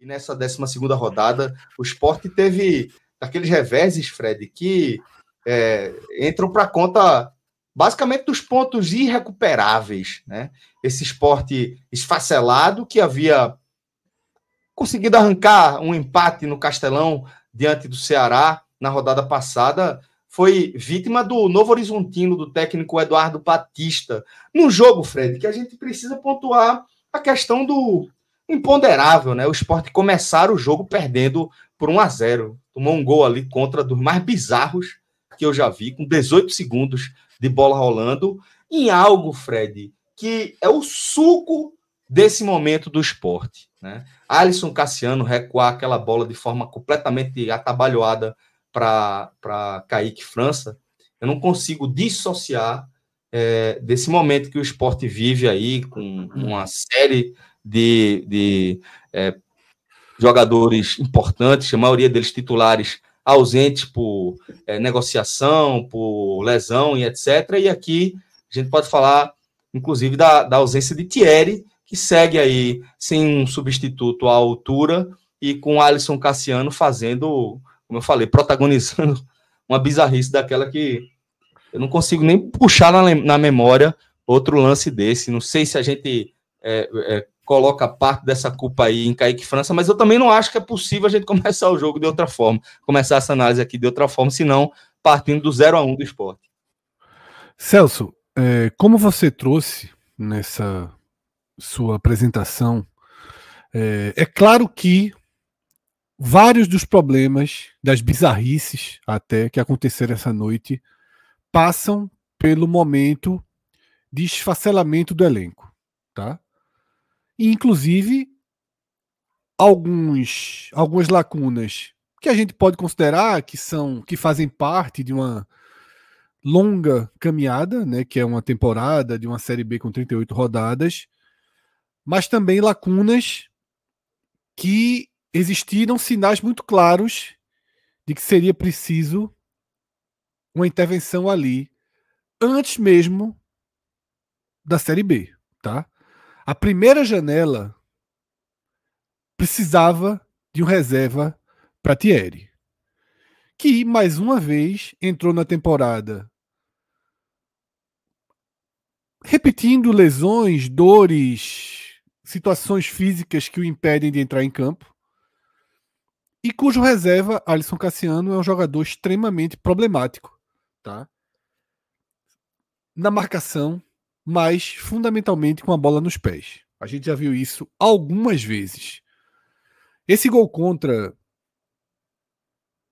nessa 12ª rodada, o Sport teve aqueles reveses, Fred, que entram para conta basicamente dos pontos irrecuperáveis, né? Esse Sport esfacelado que havia conseguido arrancar um empate no Castelão diante do Ceará na rodada passada, foi vítima do Novo Horizontino, do técnico Eduardo Batista. Num jogo, Fred, que a gente precisa pontuar a questão do imponderável, né? O Sport começar o jogo perdendo por 1-0. Tomou um gol ali contra dos mais bizarros que eu já vi, com 18 segundos de bola rolando, em algo, Fred, que é o suco desse momento do Sport, né? Alisson Cassiano recuar aquela bola de forma completamente atabalhoada para Kaique França, eu não consigo dissociar desse momento que o Sport vive aí, com uma série de jogadores importantes, a maioria deles titulares ausentes por negociação, por lesão e etc. E aqui a gente pode falar, inclusive, da ausência de Thierry, que segue aí sem um substituto à altura e com Alisson Cassiano fazendo, como eu falei, protagonizando uma bizarrice daquela que eu não consigo nem puxar na memória outro lance desse. Não sei se a gente coloca parte dessa culpa aí em Kaique França, mas eu também não acho que é possível a gente começar o jogo de outra forma, começar essa análise aqui de outra forma, senão partindo do 0-1 do Sport. Celso, como você trouxe nessa sua apresentação, é claro que vários dos problemas, das bizarrices até que aconteceram essa noite, passam pelo momento de esfacelamento do elenco, tá? E, inclusive, algumas lacunas que a gente pode considerar que fazem parte de uma longa caminhada, né, que é uma temporada de uma Série B com 38 rodadas, mas também lacunas que existiram sinais muito claros de que seria preciso uma intervenção ali antes mesmo da Série B, tá? A primeira janela precisava de um reserva para Thierry, que mais uma vez entrou na temporada repetindo lesões, dores, situações físicas que o impedem de entrar em campo, e cujo reserva, Alisson Cassiano, é um jogador extremamente problemático, tá? Na marcação, mas fundamentalmente com a bola nos pés. A gente já viu isso algumas vezes. Esse gol contra,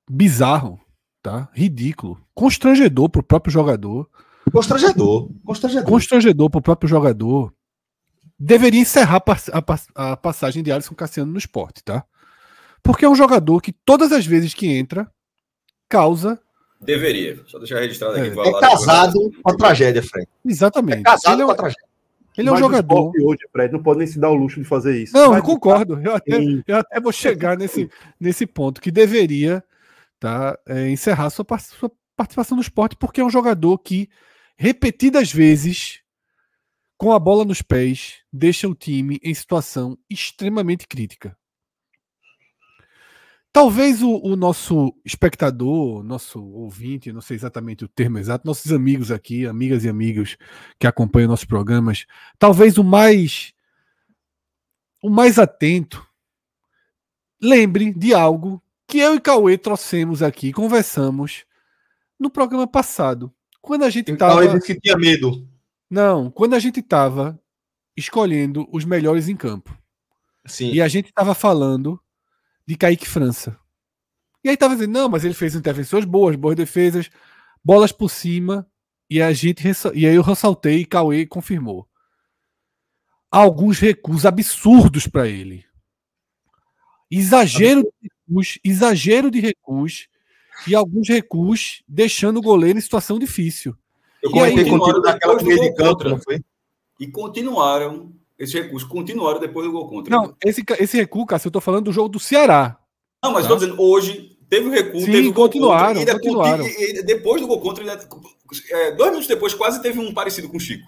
bizarro, tá? Ridículo, constrangedor para o próprio jogador. Constrangedor para o próprio jogador. Deveria encerrar a passagem de Alisson Cassiano no Sport, tá? Porque é um jogador que todas as vezes que entra, causa... Deveria. Só deixar registrado aqui. É casado com a tragédia, Fred. Exatamente. É casado com a tragédia. Ele é um jogador... Hoje, Fred, não pode nem se dar o luxo de fazer isso. Não, eu concordo. Eu até vou chegar nesse ponto, que deveria, tá, encerrar sua participação no Sport, porque é um jogador que, repetidas vezes, com a bola nos pés, deixa o time em situação extremamente crítica. Talvez o nosso espectador, nosso ouvinte, não sei exatamente o termo exato, nossos amigos aqui, amigas e amigos que acompanham nossos programas, talvez o mais atento, lembre de algo que eu e Cauê trouxemos aqui, conversamos no programa passado. Quando a gente estava... Ele disse que tinha medo. Não, quando a gente estava escolhendo os melhores em campo. Sim. E a gente estava falando de Kaique França. E aí tava dizendo, não, mas ele fez intervenções boas defesas, bolas por cima, e aí eu ressaltei e Cauê confirmou. Há alguns recuos absurdos para ele. Exagero de recuos e alguns recuos deixando o goleiro em situação difícil. Eu comentei contigo naquela meio de campo, não foi? E continuaram. Esses recursos continuaram depois do gol contra. Não, esse recuo, Cássio, eu tô falando do jogo do Ceará. Não, mas estou dizendo, hoje teve o recuo, sim, teve o gol continuaram. E depois do gol contra, 2 minutos depois, quase teve um parecido com o Chico.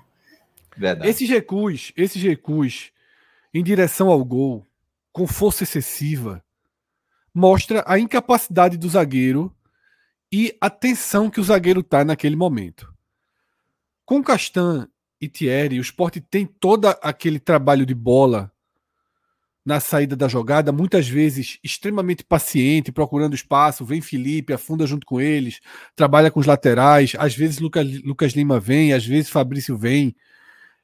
Verdade. Esses recuos em direção ao gol com força excessiva, mostra a incapacidade do zagueiro e a tensão que o zagueiro está naquele momento. Com Castan e Thierry, o Sport tem todo aquele trabalho de bola na saída da jogada, muitas vezes extremamente paciente, procurando espaço, vem Felipe, afunda junto com eles, trabalha com os laterais, às vezes Lucas Lima vem, às vezes Fabrício vem.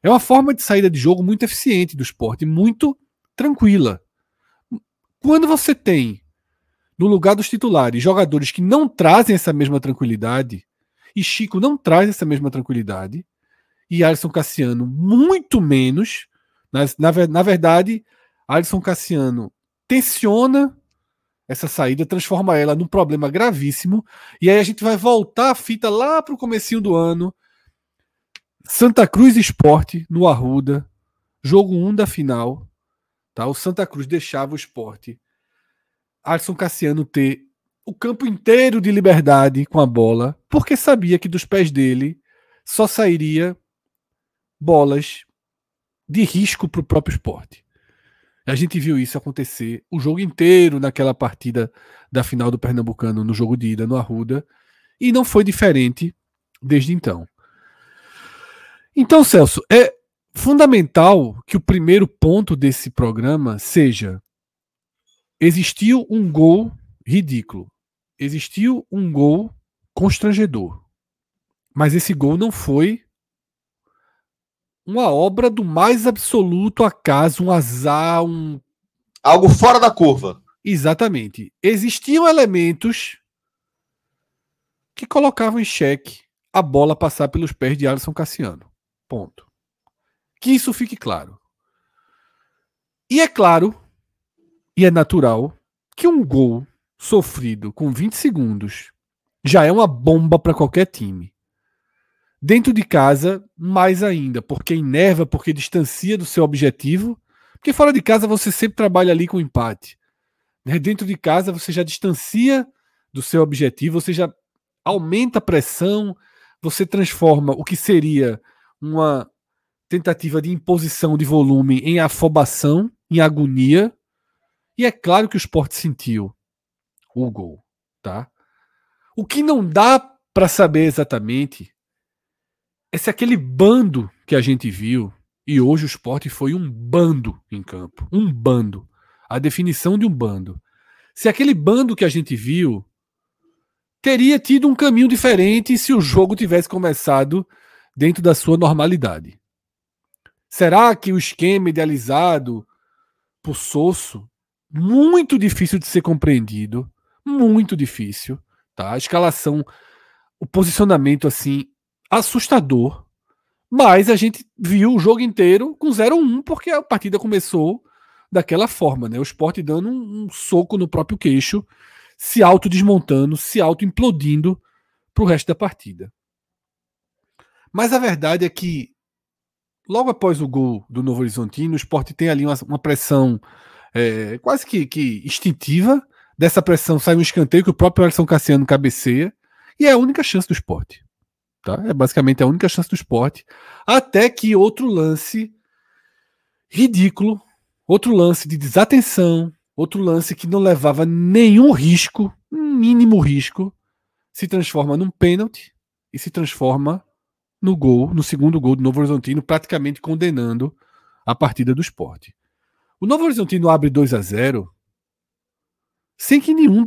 É uma forma de saída de jogo muito eficiente do Sport, muito tranquila. Quando você tem, no lugar dos titulares, jogadores que não trazem essa mesma tranquilidade, e Chico não traz essa mesma tranquilidade, e Alisson Cassiano muito menos, na verdade, Alisson Cassiano tensiona essa saída, transforma ela num problema gravíssimo, e aí a gente vai voltar a fita lá para o comecinho do ano, Santa Cruz Sport no Arruda, jogo 1 da final, tá? O Santa Cruz deixava o Sport, Alisson Cassiano ter o campo inteiro de liberdade com a bola, porque sabia que dos pés dele só sairia bolas de risco para o próprio Sport. A gente viu isso acontecer o jogo inteiro naquela partida da final do Pernambucano, no jogo de ida no Arruda, e não foi diferente desde então. Então, Celso, é fundamental que o primeiro ponto desse programa seja: existiu um gol ridículo, existiu um gol constrangedor, mas esse gol não foi uma obra do mais absoluto acaso, um azar, algo fora da curva. Exatamente. Existiam elementos que colocavam em xeque a bola passar pelos pés de Alisson Cassiano. Ponto. Que isso fique claro. E é claro, e é natural, que um gol sofrido com 20 segundos já é uma bomba para qualquer time. Dentro de casa, mais ainda, porque enerva, porque distancia do seu objetivo. Porque fora de casa você sempre trabalha ali com empate. Dentro de casa você já distancia do seu objetivo, você já aumenta a pressão, você transforma o que seria uma tentativa de imposição de volume em afobação, em agonia. E é claro que o Sport sentiu o gol, tá? O que não dá para saber exatamente é se aquele bando que a gente viu, e hoje o Sport foi um bando em campo, um bando, a definição de um bando. Se aquele bando que a gente viu teria tido um caminho diferente se o jogo tivesse começado dentro da sua normalidade. Será que o esquema idealizado por Sosso, muito difícil de ser compreendido, muito difícil, tá? A escalação, o posicionamento assim, assustador, mas a gente viu o jogo inteiro com 0-1 porque a partida começou daquela forma, né? O Sport dando um soco no próprio queixo, se autodesmontando, se autoimplodindo pro resto da partida. Mas a verdade é que logo após o gol do Novo Horizontino, o Sport tem ali uma pressão quase que instintiva. Dessa pressão sai um escanteio que o próprio Alisson Cassiano cabeceia, e é a única chance do Sport. Tá? É basicamente a única chance do Sport, até que outro lance ridículo, outro lance de desatenção, outro lance que não levava nenhum risco, um mínimo risco, se transforma num pênalti e se transforma no gol, no segundo gol do Novo Horizontino, praticamente condenando a partida do Sport. O Novo Horizontino abre 2-0 sem que nenhum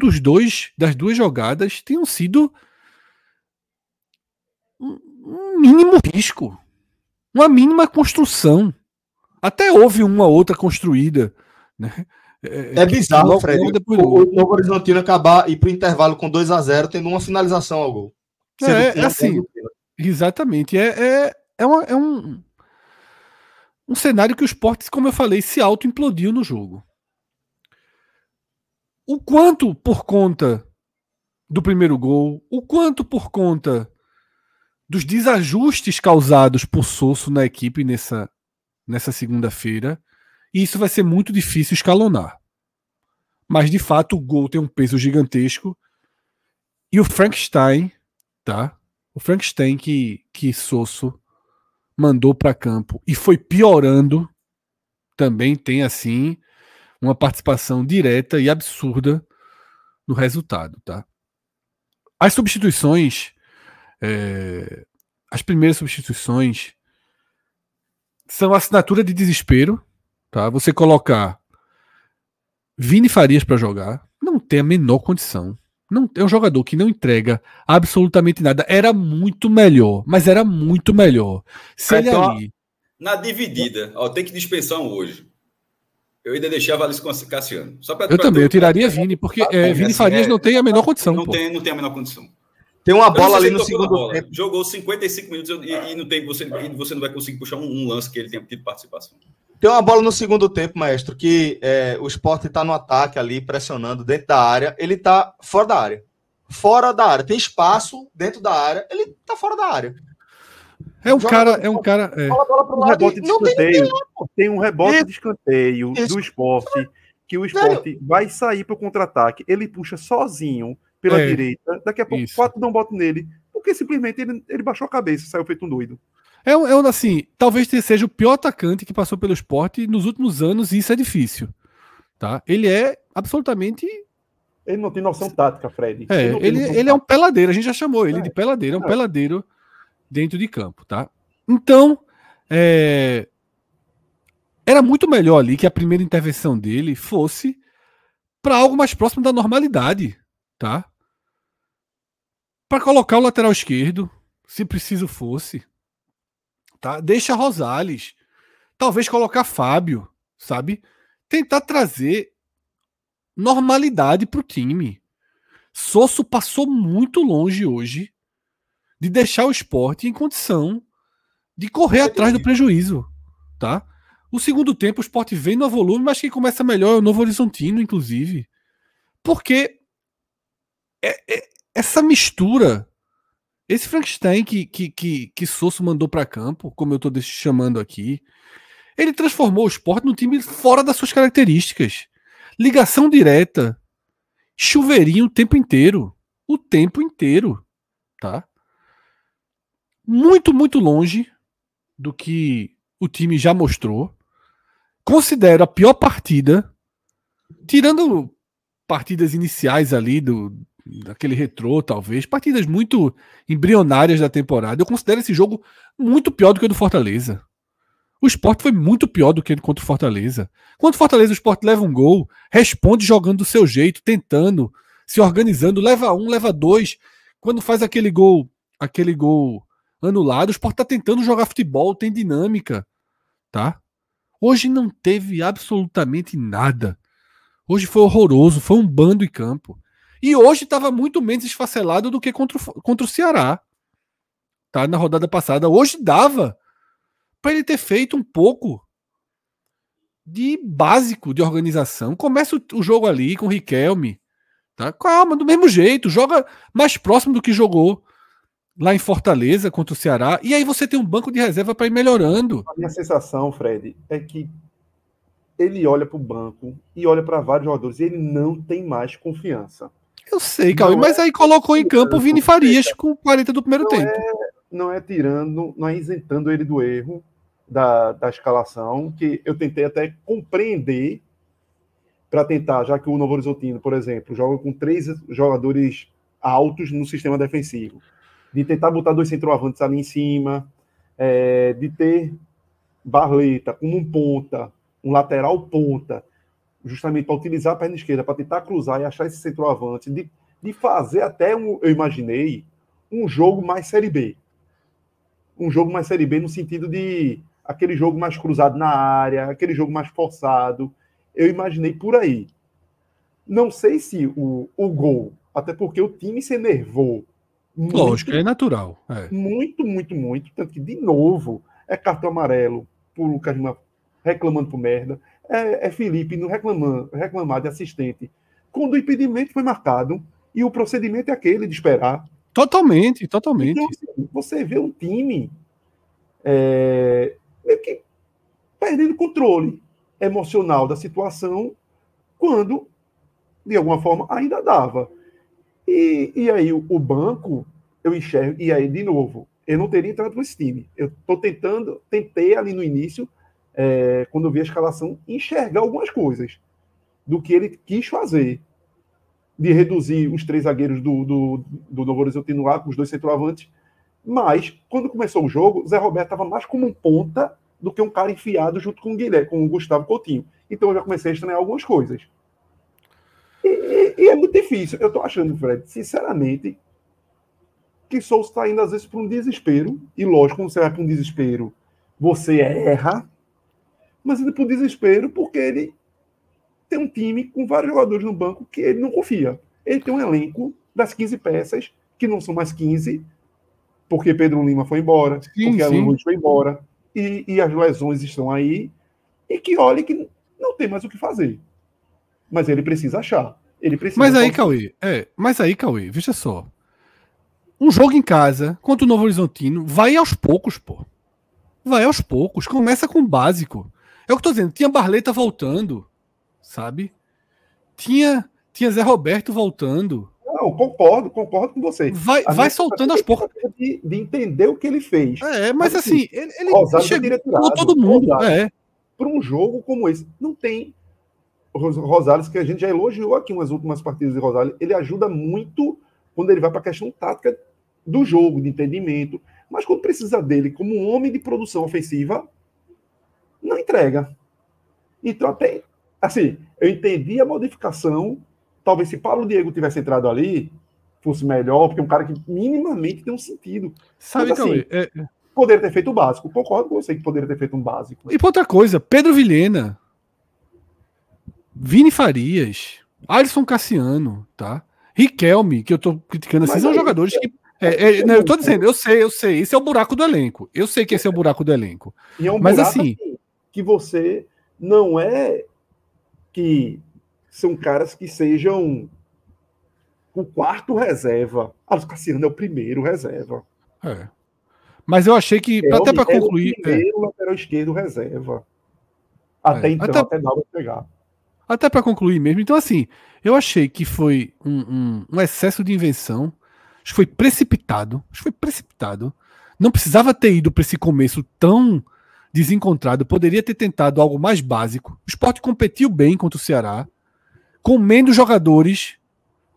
das duas jogadas tenham sido um mínimo risco, uma mínima construção. Até houve uma outra construída, né? É bizarro, Fred. O Novo Horizontino acabar e ir para o intervalo com 2-0, tendo uma finalização ao gol. Assim, exatamente. É um cenário que o Sport, como eu falei, se autoimplodiu no jogo. O quanto por conta do primeiro gol, o quanto por conta dos desajustes causados por Sosso na equipe nessa segunda-feira, e isso vai ser muito difícil escalonar. Mas, de fato, o gol tem um peso gigantesco. E o Frankenstein, tá? O Frankenstein que Sosso mandou para campo e foi piorando, também tem, assim, uma participação direta e absurda no resultado, tá? As substituições, as primeiras substituições são assinatura de desespero, tá? Você colocar Vini Farias para jogar, não tem a menor condição. Não, é um jogador que não entrega absolutamente nada. Era muito melhor, mas era muito melhor. Se ele ali... Na dividida, tem que dispensar um hoje. Eu ainda deixava Alice Cassiano. Eu também, eu tiraria Vini, porque Vini Farias não tem a menor condição. Não tem a menor condição. Tem uma bola ali no segundo tempo. Jogou 55 minutos e não tem, você não vai conseguir puxar um lance que ele tenha tido participação. Tem uma bola no segundo tempo, maestro, que o Sport está no ataque ali, pressionando dentro da área. Ele está fora da área. Fora da área. Tem espaço dentro da área. Ele está fora da área. Tem um rebote de escanteio do Sport, que o Sport vai sair para o contra-ataque. Ele puxa sozinho pela direita. Daqui a pouco o 4 não bota nele. Porque simplesmente ele baixou a cabeça, saiu feito um doido. Assim, talvez seja o pior atacante que passou pelo Sport nos últimos anos, e isso é difícil. Tá? Ele é absolutamente... Ele não tem noção tática, Fred. Ele é um peladeiro, a gente já chamou ele de peladeiro, é um peladeiro dentro de campo, tá? Então, era muito melhor ali que a primeira intervenção dele fosse para algo mais próximo da normalidade, tá? Para colocar o lateral esquerdo, se preciso fosse, tá? Deixa Rosales, talvez colocar Fábio, sabe? Tentar trazer normalidade para o time. Sosso passou muito longe hoje de deixar o Sport em condição de correr atrás do prejuízo, tá? O segundo tempo o Sport vem no volume, mas quem começa melhor é o Novo Horizontino, inclusive. Porque essa mistura, esse Frankenstein que Sosso mandou para campo, como eu estou chamando aqui, ele transformou o Sport num time fora das suas características. Ligação direta, chuveirinho o tempo inteiro, tá? Muito, muito longe do que o time já mostrou. Considero a pior partida, tirando partidas iniciais ali daquele retrô, talvez, partidas muito embrionárias da temporada. Eu considero esse jogo muito pior do que o do Fortaleza. O Sport foi muito pior do que contra o Fortaleza. Contra o Fortaleza, o Sport leva um gol, responde jogando do seu jeito, tentando, se organizando, leva um, leva dois. Quando faz aquele gol anulado, o Sport está tentando jogar futebol, tem dinâmica, tá? Hoje não teve absolutamente nada. Hoje foi horroroso, foi um bando em campo. E hoje estava muito menos esfacelado do que contra o Ceará, tá? Na rodada passada. Hoje dava para ele ter feito um pouco de básico de organização. Começa o jogo ali com o Riquelme, tá? Calma, do mesmo jeito, joga mais próximo do que jogou lá em Fortaleza contra o Ceará, e aí você tem um banco de reserva para ir melhorando. A minha sensação, Fred, é que ele olha para o banco e olha para vários jogadores e ele não tem mais confiança. Eu sei, Cauê, mas aí colocou em campo o Vini Farias com 40 do primeiro tempo. Não é isentando ele do erro da escalação, que eu tentei até compreender para tentar, já que o Novo Horizontino, por exemplo, joga com 3 jogadores altos no sistema defensivo, de tentar botar 2 centroavantes ali em cima, de ter Barleta como um ponta, um lateral ponta, justamente para utilizar a perna esquerda, para tentar cruzar e achar esse centroavante, de fazer até, eu imaginei, um jogo mais Série B. Um jogo mais Série B no sentido de aquele jogo mais cruzado na área, aquele jogo mais forçado. Eu imaginei por aí. Não sei se o gol, até porque o time se enervou. Lógico, é natural. Muito. Tanto que, de novo, é cartão amarelo por Lucas Lima reclamando por merda. É Felipe não reclamar de assistente. Quando o impedimento foi marcado e o procedimento é aquele de esperar. Totalmente. Então, assim, você vê um time meio que perdendo controle emocional da situação quando, de alguma forma, ainda dava. E aí o banco, eu enxergo, e aí, de novo, eu não teria entrado nesse time. Eu tentei ali no início, quando eu vi a escalação, enxergar algumas coisas. do que ele quis fazer, de reduzir os 3 zagueiros do Novo Horizontino lá, com os 2 centroavantes. Mas, quando começou o jogo, Zé Roberto estava mais como um ponta do que um cara enfiado junto com o Guilherme, com o Gustavo Coutinho. Então, eu já comecei a estranhar algumas coisas. E é muito difícil. Eu estou achando, Fred, sinceramente, que Souza está indo, às vezes, para um desespero. E, lógico, quando você vai para um desespero, você erra. Mas indo para um desespero porque ele tem um time com vários jogadores no banco que ele não confia. Ele tem um elenco das 15 peças, que não são mais 15, porque Pedro Lima foi embora, porque Alan Ruiz foi embora, e as lesões estão aí, e que olha que não tem mais o que fazer. Mas ele precisa achar. Ele precisa mas aí, Cauê, veja só. Um jogo em casa, contra o Novo Horizontino, vai aos poucos, pô. Vai aos poucos, começa com o básico. É o que eu tô dizendo, tinha Barleta voltando, sabe? Tinha Zé Roberto voltando. Não, concordo com você. Vai soltando aos poucos. De entender o que ele fez. Mas assim, ele chegou com todo mundo. Para um jogo como esse, não tem. Rosales, que a gente já elogiou aqui umas últimas partidas de Rosales, ele ajuda muito quando ele vai para a questão tática do jogo, de entendimento. Mas quando precisa dele como um homem de produção ofensiva, não entrega. Então, até assim, eu entendi a modificação. Talvez se Paulo Diego tivesse entrado ali, fosse melhor, porque é um cara que minimamente tem um sentido. Sabe, mas, assim, poderia ter feito o básico. Concordo com você que poderia ter feito um básico. E pra outra coisa, Pedro Vilhena, Vini Farias, Alisson Cassiano, tá? Riquelme, que eu tô criticando assim, são jogadores que. Eu tô dizendo, eu sei, esse é o buraco do elenco. Eu sei que esse é o buraco do elenco. E é um mas buraco, assim, que você não é que são caras que sejam o quarto reserva. Alisson Cassiano é o primeiro reserva. Mas eu achei que, até para concluir. É o primeiro lateral esquerdo reserva. Até então, até dava pra pegar. Até para concluir mesmo. Então, assim, eu achei que foi um excesso de invenção. Acho que foi precipitado. Não precisava ter ido para esse começo tão desencontrado. Poderia ter tentado algo mais básico. O Sport competiu bem contra o Ceará, com menos jogadores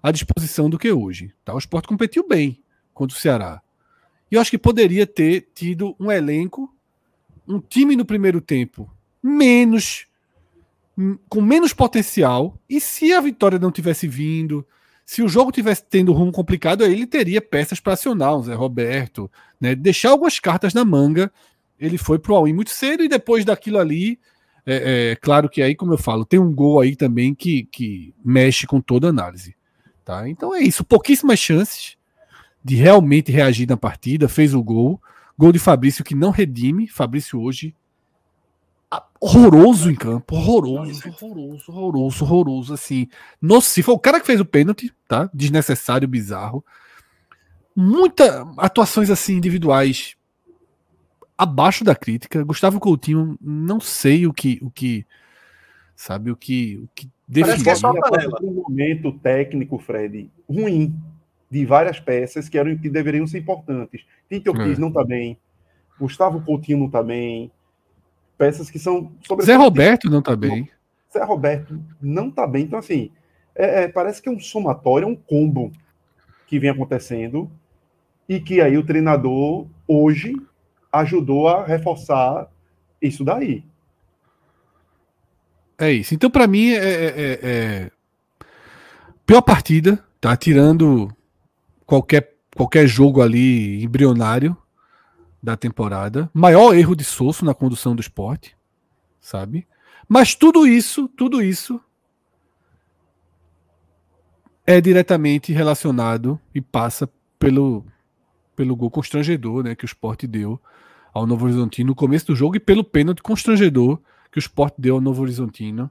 à disposição do que hoje. Tá? O Sport competiu bem contra o Ceará. E eu acho que poderia ter tido um elenco, um time no primeiro tempo com menos potencial, e se a vitória não tivesse vindo, se o jogo tivesse tendo um rumo complicado, aí ele teria peças para acionar, um Zé Roberto, né? Deixar algumas cartas na manga. Ele foi pro all-in muito cedo, e depois daquilo ali, claro que aí, como eu falo, tem um gol aí também que mexe com toda a análise. Tá? Então é isso, pouquíssimas chances de realmente reagir na partida, fez o gol de Fabrício que não redime. Fabrício hoje horroroso em campo, horroroso, assim, nocivo. Foi o cara que fez o pênalti, tá? Desnecessário, bizarro. Muitas atuações assim individuais abaixo da crítica. Gustavo Coutinho, não sei o que define. Parece que um momento técnico, Fred, ruim, de várias peças que deveriam ser importantes. Tite Ortiz não está bem, Gustavo Coutinho não está bem, peças que são... Zé Roberto não está bem. Zé Roberto não está bem. Então, assim, parece que é um somatório, é um combo que vem acontecendo, e que aí o treinador, hoje, ajudou a reforçar isso daí. É isso. Então, para mim, pior partida, tá? Tirando qualquer jogo ali embrionário da temporada. Maior erro de Sosso na condução do Sport, sabe? Mas tudo isso é diretamente relacionado e passa pelo gol constrangedor, né, que o Sport deu ao Novo Horizontino no começo do jogo, e pelo pênalti constrangedor que o Sport deu ao Novo Horizontino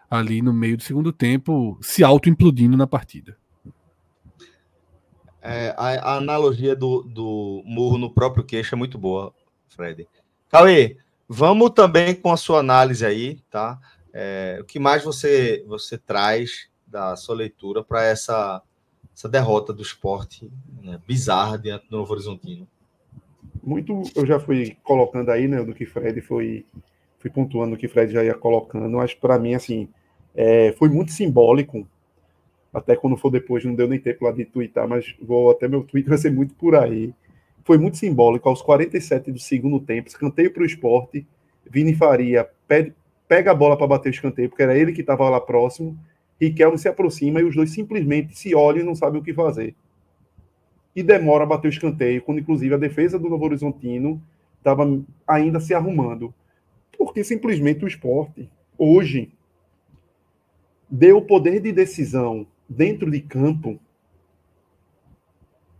ali no meio do segundo tempo, se auto-implodindo na partida. A analogia do murro no próprio queixo é muito boa, Fred. Cauê, vamos também com a sua análise aí, tá? O que mais você traz da sua leitura para essa derrota do Sport, né, bizarra diante do Novo Horizontino? Eu já fui colocando aí, né, do que Fred foi pontuando, o que Fred já ia colocando, mas para mim, assim, Foi muito simbólico. Até quando for depois, não deu nem tempo lá de twittar, mas até meu tweet vai ser muito por aí. Foi muito simbólico. Aos 47 do segundo tempo, escanteio para o Sport, Vini Faria pega a bola para bater o escanteio, porque era ele que estava lá próximo, Riquelme se aproxima e os dois simplesmente se olham e não sabem o que fazer. E demora a bater o escanteio, quando inclusive a defesa do Novo Horizontino estava ainda se arrumando. Porque simplesmente o Sport, hoje, deu o poder de decisão dentro de campo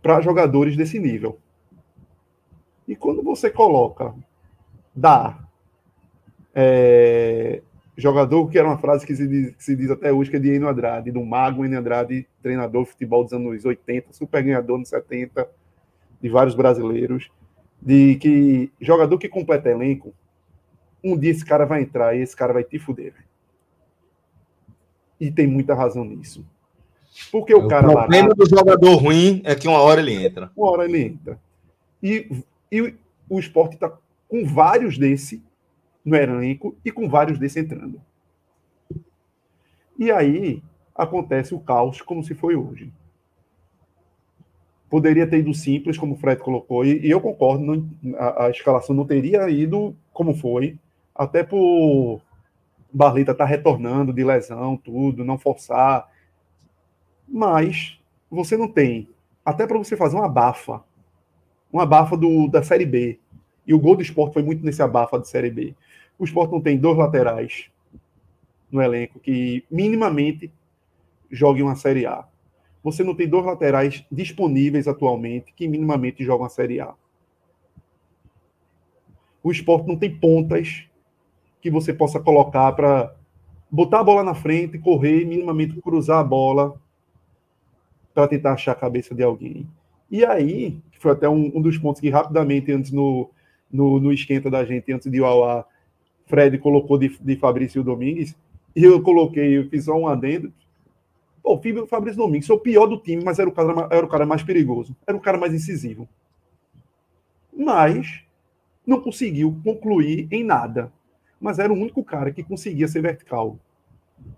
para jogadores desse nível. E quando você coloca, jogador, que era uma frase que se diz até hoje, que é de Enio Andrade, do mago Enio Andrade, treinador de futebol dos anos 80, super ganhador nos 70, de vários brasileiros, de que jogador que completa elenco, um dia esse cara vai entrar e esse cara vai te fuder. E tem muita razão nisso. Porque o cara problema do jogador ruim é que uma hora ele entra. Uma hora ele entra. E o Sport está com vários desse no elenco e com vários desse entrando. E aí acontece o caos como se foi hoje. Poderia ter ido simples, como o Fred colocou, e eu concordo, a escalação não teria ido como foi, até por Barleta estar retornando de lesão, tudo, não forçar. Mas você não tem, até para você fazer uma abafa da Série B, e o gol do Sport foi muito nesse abafa de Série B. O Sport não tem 2 laterais no elenco que minimamente joguem uma Série A. Você não tem 2 laterais disponíveis atualmente que minimamente jogam a Série A. O Sport não tem pontas que você possa colocar para botar a bola na frente, correr, minimamente cruzar a bola para tentar achar a cabeça de alguém. E aí, que foi até um dos pontos que rapidamente, antes no esquenta da gente, antes de ir ao ar, Fred colocou de Fabrício Domingues, e eu fiz só um adendo. Pô, o Fabrício Domingues foi o pior do time, mas era o cara mais perigoso, era o cara mais incisivo. Mas não conseguiu concluir em nada. Mas era o único cara que conseguia ser vertical.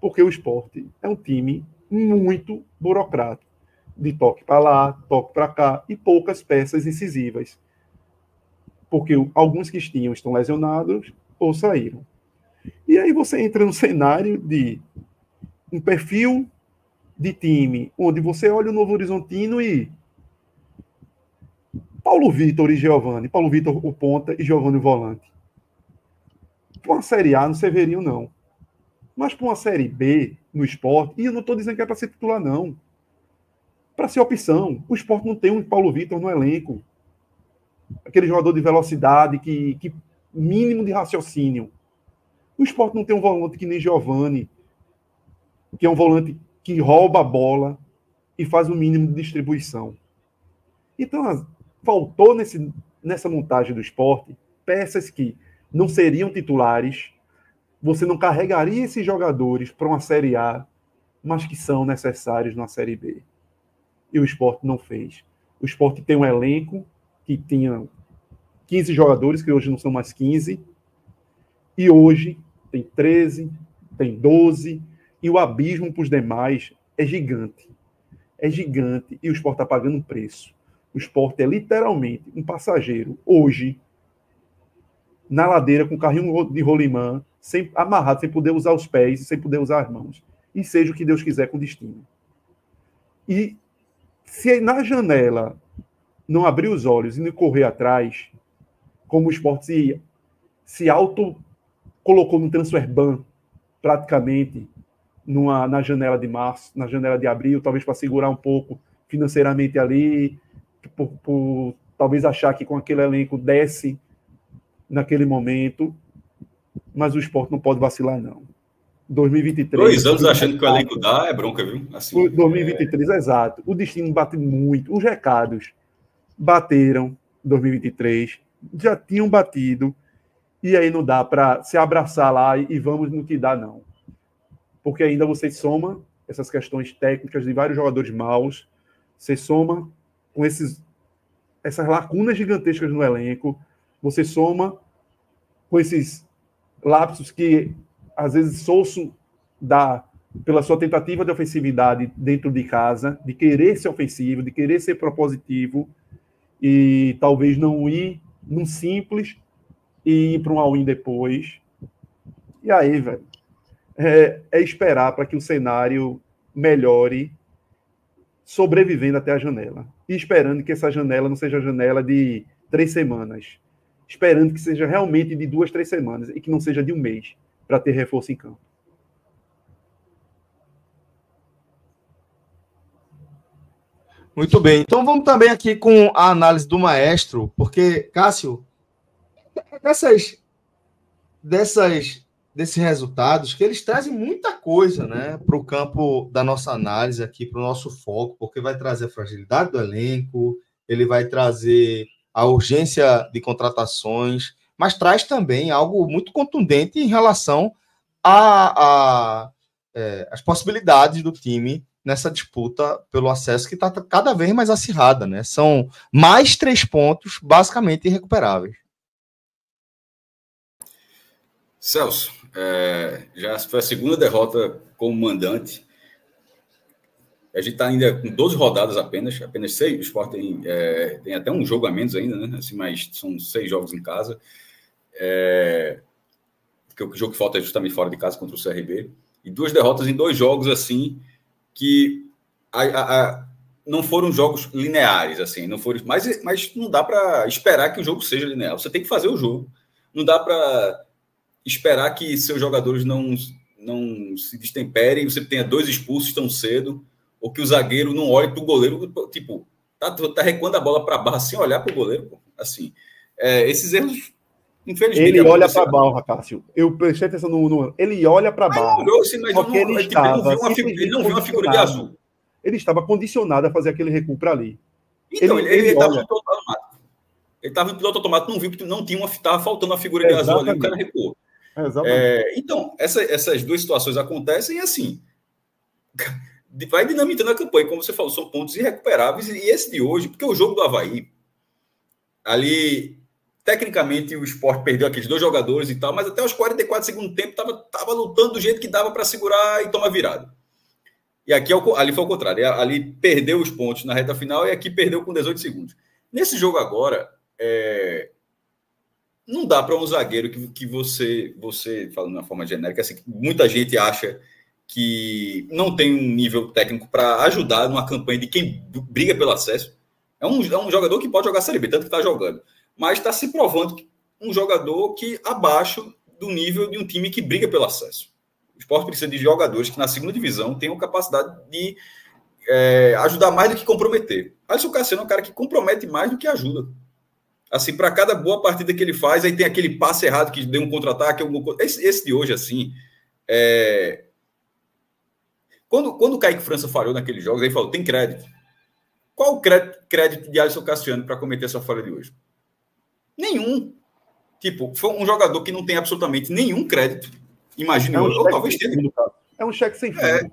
Porque o Sport é um time muito burocrático. De toque para lá, toque para cá, e poucas peças incisivas. Porque alguns que estão lesionados ou saíram. E aí você entra no cenário de um perfil de time onde você olha o Novo Horizontino e Paulo Vitor e Giovani. Paulo Vitor o ponta e Giovani o volante. Para uma Série A, no Severinho, não. Mas para uma Série B, no Sport, e eu não estou dizendo que é para ser titular, não. Para ser opção. O Sport não tem um Paulo Vitor no elenco. Aquele jogador de velocidade, que mínimo de raciocínio. O Sport não tem um volante que nem Giovani, que é um volante que rouba a bola e faz o mínimo de distribuição. Então, faltou nessa montagem do Sport peças que não seriam titulares, você não carregaria esses jogadores para uma Série A, mas que são necessários na Série B. E o Sport não fez. O Sport tem um elenco que tinha 15 jogadores, que hoje não são mais 15, e hoje tem 13, tem 12, e o abismo para os demais é gigante. É gigante, e o Sport está pagando um preço. O Sport é literalmente um passageiro, hoje, na ladeira, com carrinho de rolimã, amarrado, sem poder usar os pés, sem poder usar as mãos. E seja o que Deus quiser com o destino. E se na janela não abrir os olhos e não correr atrás, como o Sport se auto-colocou no transfer ban, praticamente, na janela de março, na janela de abril, talvez para segurar um pouco financeiramente ali, por talvez achar que com aquele elenco desce naquele momento, mas o Sport não pode vacilar, não. 2023... 2 anos achando que o elenco dá, é bronca, viu? Assim, 2023, exato. O destino bate muito. Os recados bateram em 2023, já tinham batido, e aí não dá para se abraçar lá e vamos no que dá, não. Porque ainda você soma essas questões técnicas de vários jogadores maus, você soma com essas lacunas gigantescas no elenco, você soma com esses lapsos que, às vezes, Sousso dá pela sua tentativa de ofensividade dentro de casa, de querer ser ofensivo, de querer ser propositivo, e talvez não ir num simples e ir para um all-in depois. E aí, velho, é esperar para que o cenário melhore, sobrevivendo até a janela. E esperando que essa janela não seja a janela de 3 semanas. Esperando que seja realmente de 2, 3 semanas e que não seja de 1 mês para ter reforço em campo. Muito bem. Então vamos também aqui com a análise do maestro, porque, Cássio, desses resultados, que eles trazem muita coisa, né, para o campo da nossa análise aqui, para o nosso foco, porque vai trazer a fragilidade do elenco, ele vai trazer a urgência de contratações, mas traz também algo muito contundente em relação às possibilidades do time nessa disputa pelo acesso, que está cada vez mais acirrada, né? São mais 3 pontos basicamente irrecuperáveis. Celso, já foi a segunda derrota como mandante. A gente está ainda com 12 rodadas apenas 6. O Sport tem até um jogo a menos ainda, né? Assim, mas são 6 jogos em casa. Porque o jogo que falta é justamente fora de casa contra o CRB. E 2 derrotas em 2 jogos, assim, que não foram jogos lineares, assim, não foram, mas não dá para esperar que o jogo seja linear. Você tem que fazer o jogo. Não dá para esperar que seus jogadores não se destemperem, você tenha 2 expulsos tão cedo, ou que o zagueiro não olhe para o goleiro, tipo, tá recuando a bola para a barra sem olhar para o goleiro, assim. Esses erros, infelizmente... Ele olha para a barra, Cássio. Eu prestei atenção no... Ele olha para a barra. Ele não viu uma figura de azul. Ele estava condicionado a fazer aquele recuo para ali. Então, ele estava no piloto automático. Ele estava no piloto automático, não viu que não tinha estava faltando uma figura de azul ali, o cara recuou. Então, essas 2 situações acontecem assim, vai dinamitando a campanha, como você falou, são pontos irrecuperáveis, e esse de hoje, porque o jogo do Avaí, ali, tecnicamente o Sport perdeu aqueles 2 jogadores e tal, mas até os 44 segundos do tempo estava lutando do jeito que dava para segurar e tomar virada. E aqui ali foi o contrário, ali perdeu os pontos na reta final e aqui perdeu com 18 segundos. Nesse jogo agora, não dá para um zagueiro que você falando de uma forma genérica, assim, muita gente acha que não tem um nível técnico para ajudar numa campanha de quem briga pelo acesso. É um jogador que pode jogar Série B, tanto que está jogando, mas está se provando um jogador que abaixo do nível de um time que briga pelo acesso. O Sport precisa de jogadores que na segunda divisão tenham capacidade de ajudar mais do que comprometer. Alisson Cassiano é um cara que compromete mais do que ajuda. Assim, para cada boa partida que ele faz, aí tem aquele passe errado que deu um contra-ataque. Esse de hoje, assim, quando o Kaique França falhou naqueles jogos, aí falou, tem crédito. Qual o crédito de Alisson Cassiano para cometer essa falha de hoje? Nenhum. Tipo, foi um jogador que não tem absolutamente nenhum crédito. Imagina, ou talvez tenha. É um cheque sem fundo.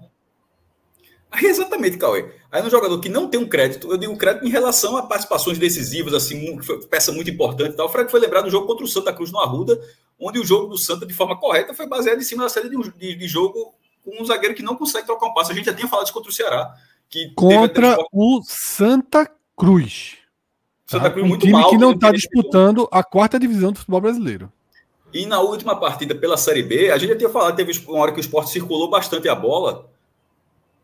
Exatamente, Cauê. Aí um jogador que não tem um crédito, eu digo crédito em relação a participações decisivas, assim, peça muito importante e tal. O Fred foi lembrado do jogo contra o Santa Cruz no Arruda, onde o jogo do Santa, de forma correta, foi baseado em cima da série de jogo com um zagueiro que não consegue trocar um passe. A gente já tinha falado isso contra o Ceará. Contra o Santa Cruz. Santa Cruz um muito time mal, que não está disputando a 4ª divisão do futebol brasileiro. E na última partida pela Série B, a gente já tinha falado, teve uma hora que o Sport circulou bastante a bola,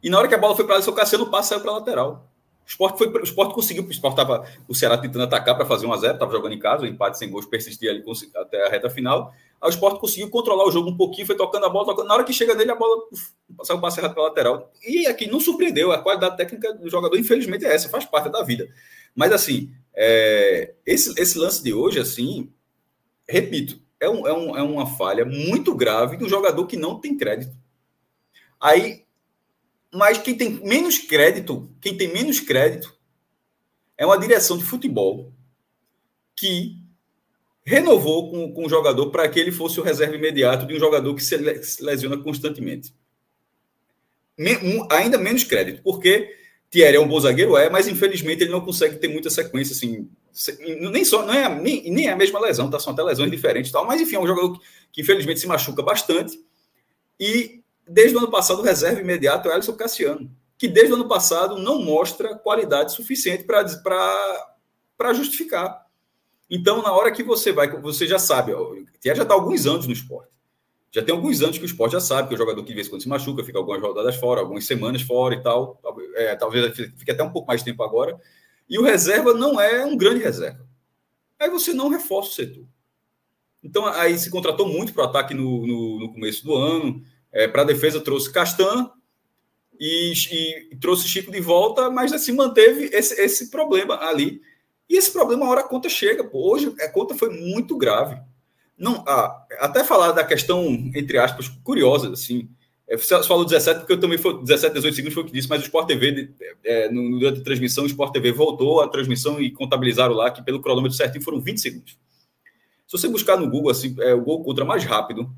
e na hora que a bola foi para Alisson Cassiano, o passe saiu para a lateral. O Sport conseguiu, o Ceará tentando atacar para fazer 1-0, estava jogando em casa, o empate sem gols persistia ali até a reta final. Aí o Sport conseguiu controlar o jogo um pouquinho, foi tocando a bola, na hora que chega nele, a bola saiu o passe errado para a lateral. E aqui não surpreendeu, a qualidade técnica do jogador, infelizmente, é essa, faz parte da vida. Mas assim, esse lance de hoje, assim, repito, é uma falha muito grave do jogador que não tem crédito. Aí, mas quem tem menos crédito é uma direção de futebol que renovou com o jogador para que ele fosse o reserva imediato de um jogador que se lesiona constantemente. Ainda menos crédito, porque Thierry é um bom zagueiro, mas infelizmente ele não consegue ter muita sequência, assim, nem é a mesma lesão, tá? São até lesões diferentes e tal, mas enfim, é um jogador que infelizmente se machuca bastante e desde o ano passado, o reserva imediato é o Alisson Cassiano, que desde o ano passado não mostra qualidade suficiente para justificar. Então, na hora que você vai, você já sabe, já está há alguns anos no esporte. Já tem alguns anos que o esporte já sabe que o jogador que de vez em quando se machuca, fica algumas rodadas fora, algumas semanas fora e tal. Talvez fique até um pouco mais de tempo agora. E o reserva não é um grande reserva. Aí você não reforça o setor. Então, aí se contratou muito para o ataque no começo do ano. Para a defesa trouxe Castan e trouxe Chico de volta, mas assim manteve esse problema ali. E esse problema, a hora a conta chega. Pô. Hoje a conta foi muito grave. Não, até falar da questão, entre aspas, curiosa, assim. Você falou 17, porque eu também foi 17, 18 segundos foi o que disse, mas o Sport TV, durante a transmissão, o Sport TV voltou a transmissão e contabilizaram lá que pelo cronômetro certinho foram 20 segundos. Se você buscar no Google, assim, o gol contra mais rápido,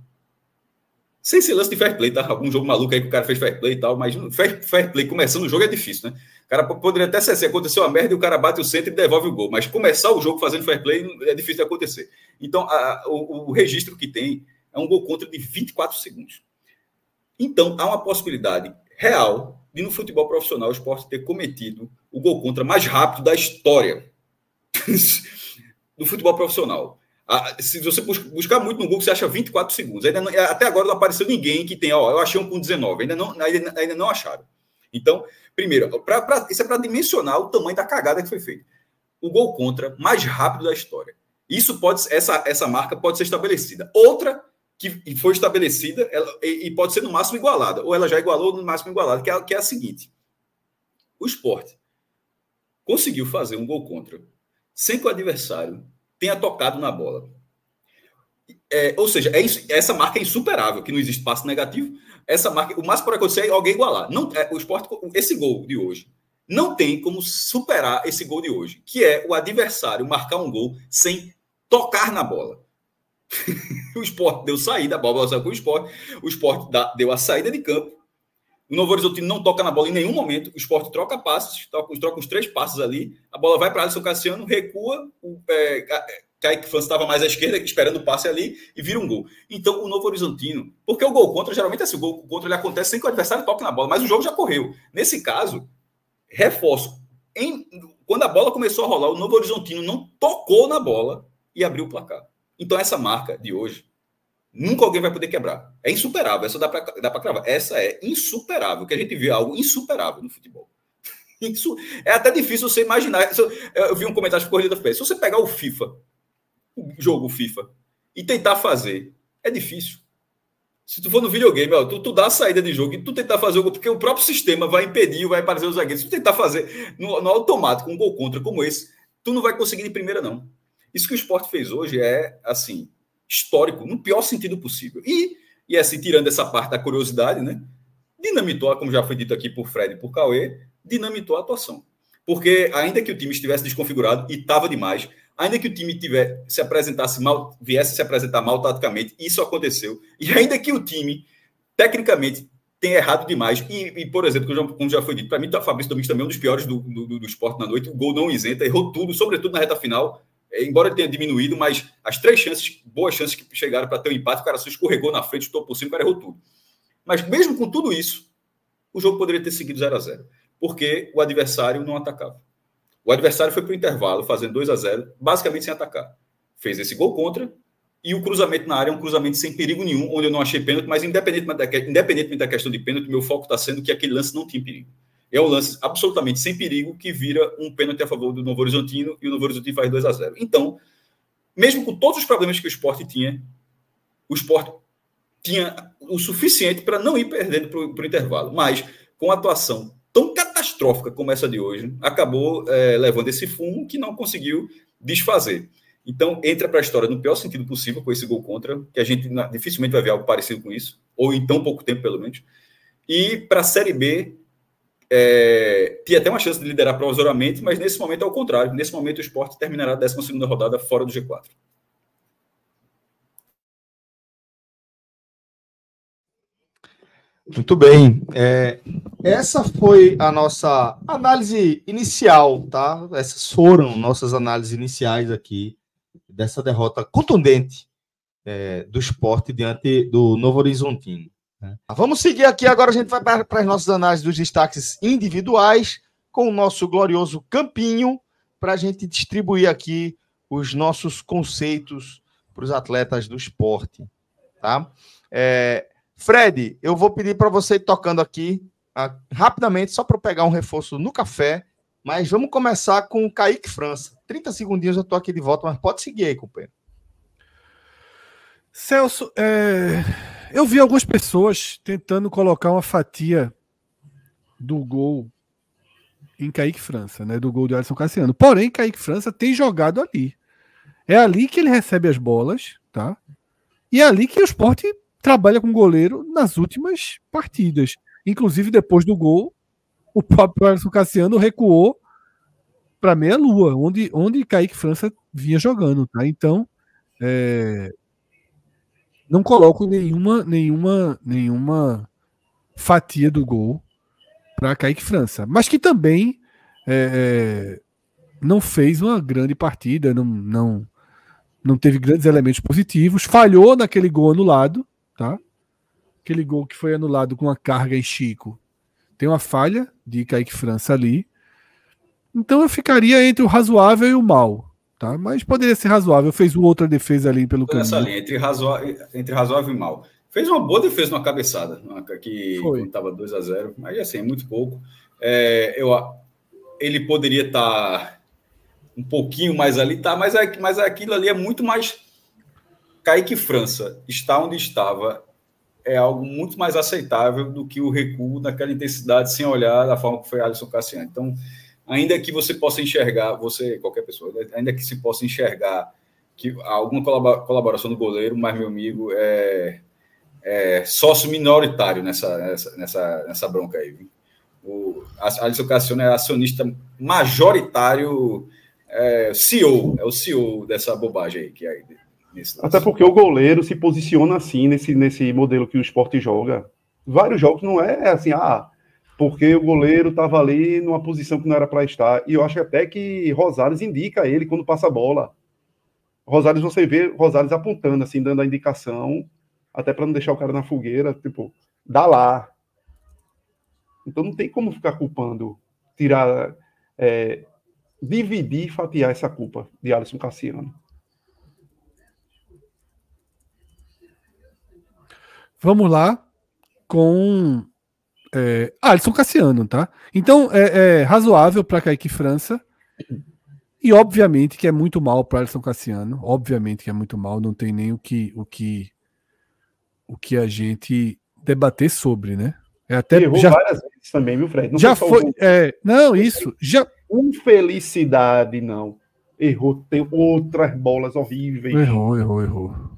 sem ser lance de fair play, tá? Algum jogo maluco aí que o cara fez fair play e tal, mas fair play começando o jogo é difícil, né? O cara poderia até ser assim, aconteceu uma merda e o cara bate o centro e devolve o gol, mas começar o jogo fazendo fair play é difícil de acontecer. Então, o registro que tem é um gol contra de 24 segundos. Então, há uma possibilidade real de no futebol profissional o Sport ter cometido o gol contra mais rápido da história do futebol profissional. Se você buscar muito no Google, você acha 24 segundos. Até agora não apareceu ninguém que tenha, eu achei um com 19, ainda não acharam. Então, primeiro, isso é para dimensionar o tamanho da cagada que foi feita. O gol contra mais rápido da história. Essa marca pode ser estabelecida. Outra que foi estabelecida e pode ser no máximo igualada, ou ela já igualou no máximo igualada, que é a seguinte. O Sport conseguiu fazer um gol contra sem que o adversário tenha tocado na bola. Ou seja, essa marca é insuperável, que não existe passe negativo. Essa marca, o máximo que pode acontecer é alguém igualar. O Sport, esse gol de hoje, não tem como superar esse gol de hoje, que é o adversário marcar um gol sem tocar na bola. O Sport deu saída, a bola saiu com o Sport deu a saída de campo. O Novo Horizontino não toca na bola em nenhum momento. O Sport troca passes, troca os 3 passes ali. A bola vai para Alisson Cassiano, recua. Kaique França estava mais à esquerda, esperando o passe ali, e vira um gol. Então, o Novo Horizontino... Porque o gol contra, geralmente, o gol contra ele acontece sem que o adversário toque na bola, mas o jogo já correu. Nesse caso, reforço. Quando a bola começou a rolar, o Novo Horizontino não tocou na bola e abriu o placar. Então, essa marca de hoje, nunca alguém vai poder quebrar. É insuperável, essa dá para cravar. Essa é insuperável, que a gente vê algo insuperável no futebol. Isso é até difícil você imaginar. Eu vi um comentário de Corrida da Fé. Se você pegar o FIFA, o jogo FIFA, e tentar fazer, é difícil. Se tu for no videogame, tu dá a saída de jogo e tu tentar fazer o gol, porque o próprio sistema vai impedir, vai aparecer os zagueiros. Se tu tentar fazer no automático um gol contra como esse, tu não vai conseguir de primeira, não. Isso que o Sport fez hoje é, assim, histórico, no pior sentido possível. E assim, tirando essa parte da curiosidade, né? Dinamitou, como já foi dito aqui por Fred e por Cauê, dinamitou a atuação. Porque ainda que o time estivesse desconfigurado, e estava demais, ainda que o time viesse se apresentar mal taticamente, isso aconteceu. E ainda que o time, tecnicamente, tenha errado demais, e por exemplo, como já foi dito, para mim, o Fabrício Domingos também é um dos piores do Sport na noite, o gol não isenta, errou tudo, sobretudo na reta final, embora ele tenha diminuído, mas as 3 chances, boas chances que chegaram para ter um empate, o cara se escorregou na frente, estou por cima, o cara errou tudo. Mas mesmo com tudo isso, o jogo poderia ter seguido 0-0, porque o adversário não atacava. O adversário foi para o intervalo, fazendo 2-0, basicamente sem atacar. Fez esse gol contra, e o cruzamento na área é um cruzamento sem perigo nenhum, onde eu não achei pênalti, mas independentemente da questão de pênalti, meu foco está sendo que aquele lance não tinha perigo. É um lance absolutamente sem perigo que vira um pênalti a favor do Novo Horizontino, e o Novo Horizontino faz 2-0. Então, mesmo com todos os problemas que o Sport tinha o suficiente para não ir perdendo para o intervalo. Mas, com a atuação tão catastrófica como essa de hoje, acabou levando esse fumo que não conseguiu desfazer. Então, entra para a história no pior sentido possível com esse gol contra, que a gente dificilmente vai ver algo parecido com isso, ou em tão pouco tempo, pelo menos. E para a Série B, tinha até uma chance de liderar provisoriamente, mas nesse momento é o contrário. Nesse momento o Sport terminará a 12ª rodada fora do G4. Muito bem. Essa foi a nossa análise inicial, tá? Essas foram nossas análises iniciais aqui dessa derrota contundente do Sport diante do Novo Horizontino. Vamos seguir aqui, agora a gente vai para as nossas análises dos destaques individuais, com o nosso glorioso campinho, para a gente distribuir aqui os nossos conceitos para os atletas do esporte. Tá? Fred, eu vou pedir para você ir tocando aqui rapidamente, só para eu pegar um reforço no café, mas vamos começar com o Kaique França. 30 segundinhos eu estou aqui de volta, mas pode seguir aí, companheiro. Celso, eu vi algumas pessoas tentando colocar uma fatia do gol em Kaique França, né, do gol de Alisson Cassiano. Porém, Kaique França tem jogado ali. É ali que ele recebe as bolas, tá? E é ali que o Sport trabalha com goleiro nas últimas partidas. Inclusive, depois do gol, o próprio Alisson Cassiano recuou para meia-lua, onde Kaique França vinha jogando, tá? Então, não coloco nenhuma fatia do gol para Kaique França, mas que também não fez uma grande partida, não teve grandes elementos positivos, falhou naquele gol anulado, tá? Aquele gol que foi anulado com uma carga em Chico. Tem uma falha de Kaique França ali. Então eu ficaria entre o razoável e o mal, tá? Mas poderia ser razoável. Fez uma outra defesa ali pelo caminho. Nessa linha, entre razoável e mal. Fez uma boa defesa numa cabeçada, que estava 2-0, mas assim, é muito pouco. Ele poderia estar um pouquinho mais ali, tá? Mas aquilo ali é muito mais... Kaique França está onde estava é algo muito mais aceitável do que o recuo naquela intensidade, sem olhar da forma que foi Alisson Cassiano. Então, ainda que você possa enxergar, qualquer pessoa, ainda que se possa enxergar que alguma colaboração do goleiro, mas, meu amigo, é sócio minoritário nessa bronca aí. Viu? O Alisson Cassiano é acionista majoritário, CEO, é o CEO dessa bobagem aí que é. Até porque o goleiro se posiciona assim nesse modelo que o Sport joga. Vários jogos não é assim, porque o goleiro estava ali numa posição que não era para estar. E eu acho até que Rosales indica ele quando passa a bola. Rosales, você vê Rosales apontando, assim, dando a indicação, até para não deixar o cara na fogueira, tipo, dá lá. Então não tem como ficar culpando, tirar, dividir e fatiar essa culpa de Alisson Cassiano. Vamos lá com Alisson Cassiano, tá? Então, é razoável para Kaique França e, obviamente, que é muito mal para Alisson Cassiano. Obviamente que é muito mal, não tem nem o que a gente debater sobre, né? Errou várias vezes também, viu, Fred? Não já foi. Não, isso. Já... Infelicidade, não. Errou, tem outras bolas horríveis. Errou.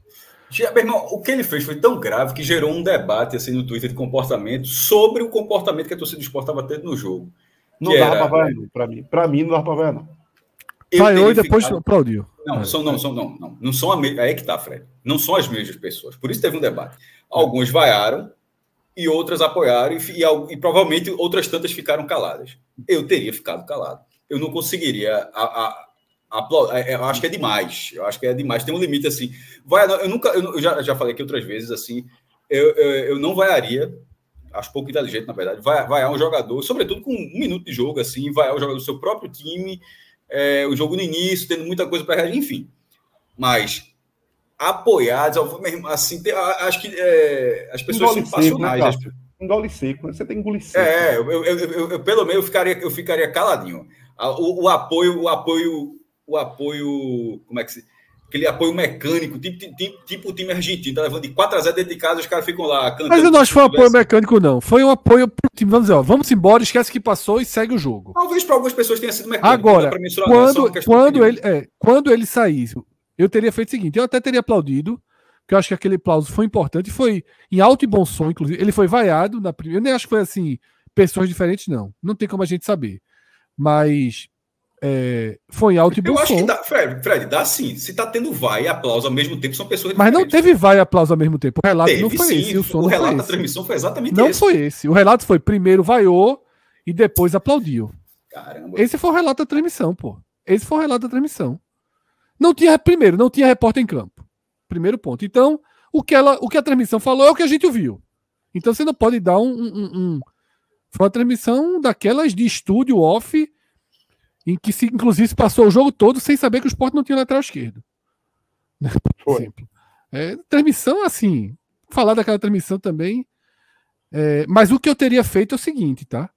Meu irmão, o que ele fez foi tão grave que gerou um debate assim, no Twitter de comportamento sobre o comportamento que a torcida do Sport estava tendo no jogo. Não dava para vaiar, não. Para mim, não dava para vaiar, não. Vaiou e depois aplaudiu. Não são aí que tá, Fred. Não são as mesmas pessoas. Por isso teve um debate. Alguns vaiaram e outras apoiaram e provavelmente outras tantas ficaram caladas. Eu teria ficado calado. Eu não conseguiria... Eu acho que é demais. Tem um limite assim. Eu já falei aqui outras vezes assim. Eu não vaiaria. Acho pouco inteligente, na verdade. Vaiar um jogador, sobretudo com 1 minuto de jogo, assim, vaiar o jogador do seu próprio time, o jogo no início, tendo muita coisa para reagir, enfim. Mas apoiar, assim, acho que as pessoas são passionais. Engole seco, você tem que engolir seco. Eu pelo menos eu ficaria caladinho. O apoio, como é que se... Aquele apoio mecânico, tipo o time argentino, tá levando de 4-0 dentro de casa, os caras ficam lá cantando. Mas eu não acho que foi um apoio mecânico, não. Foi um apoio pro time. Vamos dizer, vamos embora, esquece que passou e segue o jogo. Talvez para algumas pessoas tenha sido mecânico. Agora, quando ele saísse, eu teria feito o seguinte, eu até teria aplaudido, porque eu acho que aquele aplauso foi importante, foi em alto e bom som, inclusive. Ele foi vaiado na primeira. Eu nem acho que foi assim, pessoas diferentes, não. Não tem como a gente saber. Mas... foi em alto e bom som. Eu acho que dá, Fred, dá sim. Se tá tendo vai e aplauso ao mesmo tempo, são pessoas diferentes. Mas não teve vai e aplauso ao mesmo tempo. O relato não foi sim, esse. O relato da transmissão foi exatamente não esse. Não foi esse. O relato foi primeiro vaiou e depois aplaudiu. Caramba. Esse foi o relato da transmissão, pô. Esse foi o relato da transmissão. Não tinha repórter em campo. Primeiro ponto. Então, o que a transmissão falou é o que a gente ouviu. Então você não pode dar Foi uma transmissão daquelas de estúdio off, em que se, inclusive, se passou o jogo todo sem saber que o Sport não tinha lateral esquerdo. Por exemplo. Transmissão, assim, falar daquela transmissão também. Mas o que eu teria feito é o seguinte, tá?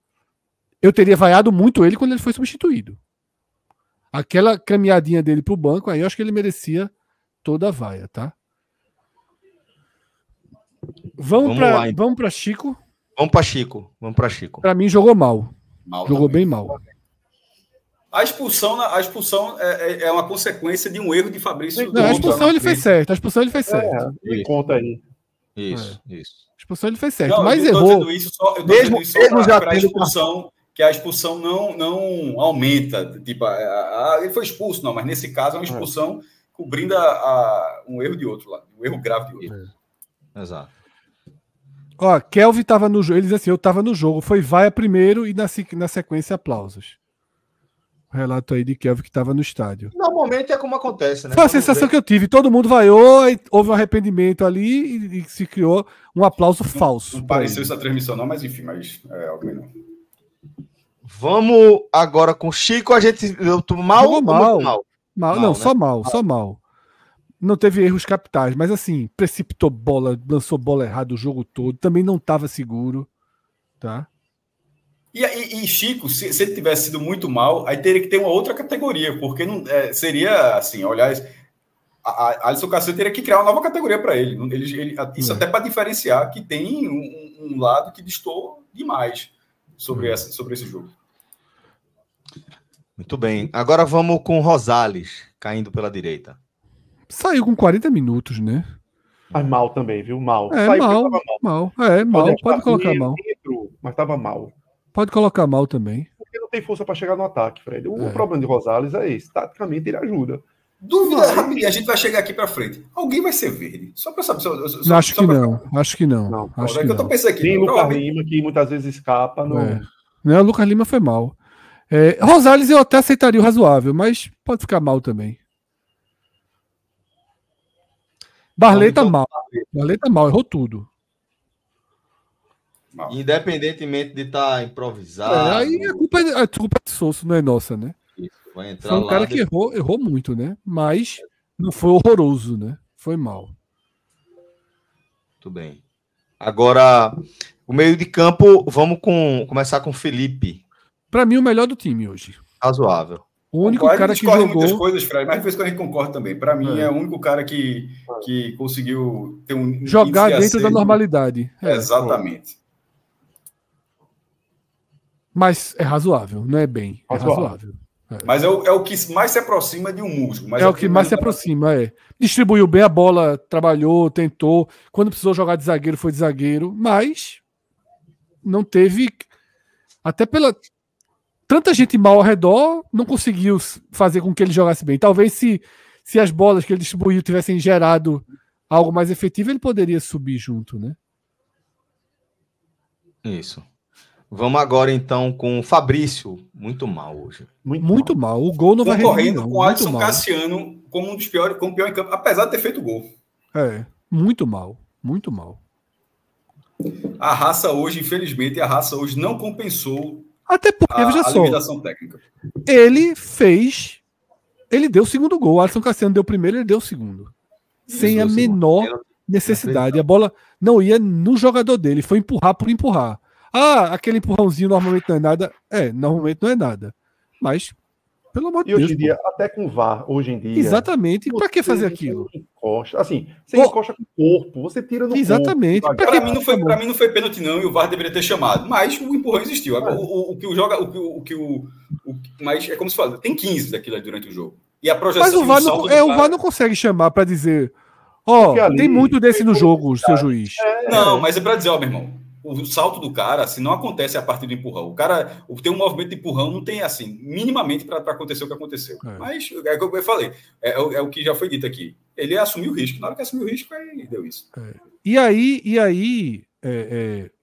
Eu teria vaiado muito ele quando ele foi substituído. Aquela caminhadinha dele pro banco, aí eu acho que ele merecia toda a vaia, tá? Vamos para Chico. Vamos para Chico. Para mim, jogou mal. Jogou também. bem mal. A expulsão é uma consequência de um erro de Fabrício. Não, a expulsão ele fez certo. Conta aí. Isso. A expulsão ele fez certo. Não, mas eu tô errou. dizendo isso só para a expulsão, que a expulsão não aumenta. Tipo, ele foi expulso, não, mas nesse caso é uma expulsão cobrindo um erro de outro lá, um erro grave de outro. Exato. Ó, Kelvin tava no jogo. Ele diz assim: eu tava no jogo. Foi vaia primeiro e na sequência aplausos. O relato aí de Kelvin que tava no estádio. Normalmente é como acontece, né? Foi a sensação que eu tive. Todo mundo vaiou, e houve um arrependimento ali e se criou um aplauso falso. Não pareceu essa transmissão, não, mas enfim, algo melhor. Vamos agora com o Chico. A gente mal. Não, né? Só mal. Não teve erros capitais, mas assim, precipitou bola, lançou bola errada o jogo todo, também não estava seguro, tá? E Chico, se ele tivesse sido muito mal, aí teria que ter uma outra categoria, porque não seria assim, olhar. A Alisson Cassiano teria que criar uma nova categoria para ele. Isso até para diferenciar que tem um lado que distou demais sobre esse jogo. Muito bem. Agora vamos com Rosales, caindo pela direita. Saiu com 40 minutos, né? Mas mal também, viu? Mal. Mal. Pode colocar mal. Mas tava mal. Pode colocar mal também. Porque não tem força para chegar no ataque, Fred. O problema de Rosales é esse. Taticamente ele ajuda. Dúvida rapidinho, a gente vai chegar aqui para frente. Alguém vai ser verde? Só para saber. Acho que não. Acho que eu tô pensando aqui. Tem Lucas Lima, que muitas vezes escapa. Não, o Lucas Lima foi mal. Rosales eu até aceitaria o razoável, mas pode ficar mal também. Barley tá mal. Errou tudo. Mal. Independentemente de estar improvisado. Aí a culpa é de Sousa, não é nossa, né? Isso, vai entrar foi um cara que errou muito, né? Mas não foi horroroso, né? Foi mal. Muito bem. Agora, o meio de campo, vamos começar com o Felipe. Para mim, o melhor do time hoje. Razoável. O único cara que jogou... muitas coisas, Fred, mas de vez em quando a gente concorda também. Para mim, é o único cara que conseguiu ter jogar dentro da normalidade. Exatamente. Mas é razoável, não é bem. É razoável. Mas é o que mais se aproxima de um músculo. Mas é o que mais se aproxima, Distribuiu bem a bola, trabalhou, tentou. Quando precisou jogar de zagueiro, foi de zagueiro. Mas não teve... Até pela... Tanta gente mal ao redor, não conseguiu fazer com que ele jogasse bem. Talvez se as bolas que ele distribuiu tivessem gerado algo mais efetivo, ele poderia subir junto, né? Isso. Vamos agora, então, com o Fabrício. Muito mal hoje. Muito mal. O gol não vai render, correndo com o Alisson Cassiano como um dos piores, como pior em campo, apesar de ter feito gol. Muito mal. Muito mal. A raça hoje, infelizmente, não compensou até porque, veja só, limitação técnica. Ele deu o segundo gol. O Alisson Cassiano deu o primeiro, ele deu o segundo. Sem a menor necessidade. A bola não ia no jogador dele, foi empurrar por empurrar. Aquele empurrãozinho normalmente não é nada. Normalmente não é nada. Mas, pelo amor de Deus. E hoje em dia, até com VAR, hoje em dia. Exatamente. Pra que fazer aquilo? Encosta. Assim, você encosta com o corpo, você tira no exatamente. corpo. Para mim não foi pênalti, não, e o VAR deveria ter chamado. Mas o empurrão existiu. Mas é como se fala, tem 15 daquilo durante o jogo. E a projeção. Mas o VAR não consegue chamar para dizer. Tem muito desse no jogo, seu juiz. Não, mas é para dizer, meu irmão. O salto do cara, se não acontece a partir do empurrão. O cara tem um movimento de empurrão, não tem assim, minimamente para acontecer o que aconteceu. Mas é o que eu falei, é o que já foi dito aqui. Ele assumiu o risco. Na hora que assumiu o risco, aí deu isso. E aí,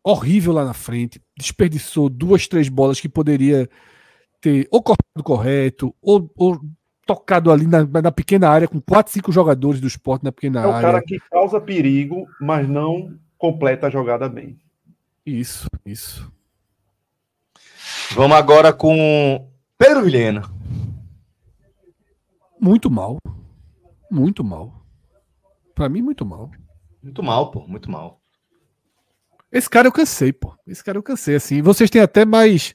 horrível lá na frente. Desperdiçou 2, 3 bolas que poderia ter ou cortado correto, ou tocado ali na pequena área, com 4, 5 jogadores do Sport na pequena área. É o cara que causa perigo, mas não completa a jogada bem. Isso. Vamos agora com Pedro Vilhena. Muito mal. Muito mal. Pra mim, muito mal. Muito mal, pô. Muito mal. Esse cara eu cansei, pô. Assim. Vocês têm até mais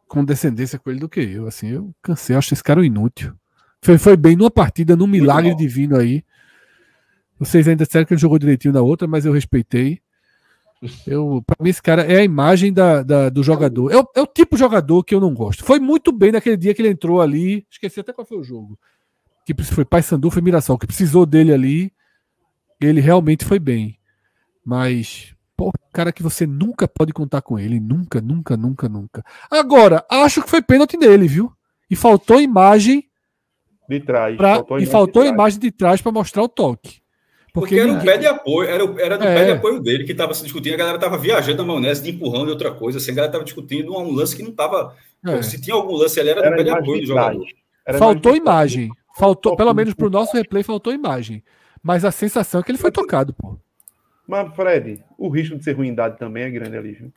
condescendência com ele do que eu. Assim, eu cansei. Eu acho esse cara um inútil. Foi bem numa partida, num milagre divino aí. Vocês ainda disseram que ele jogou direitinho na outra, mas eu respeitei. Pra mim, esse cara é a imagem do jogador. É o tipo de jogador que eu não gosto. Foi muito bem naquele dia que ele entrou ali. Esqueci até qual foi o jogo. Que foi Paysandu, foi Mirassol. Que precisou dele ali. Ele realmente foi bem. Mas, pô, cara que você nunca pode contar com ele. Nunca. Agora, acho que foi pênalti nele, viu? E faltou imagem De trás. Faltou imagem de trás para mostrar o toque. Porque era o pé de apoio, era do pé de apoio dele que estava se discutindo, a galera estava viajando na maionese, de empurrão de outra coisa, assim, a galera estava discutindo um lance que não estava. Se tinha algum lance ali, era do pé de apoio do jogador. Faltou imagem. Faltou, pelo menos pro nosso replay, faltou imagem. Mas a sensação é que ele foi tocado, pô. Mas, Fred, o risco de ser ruindade também é grande ali, viu?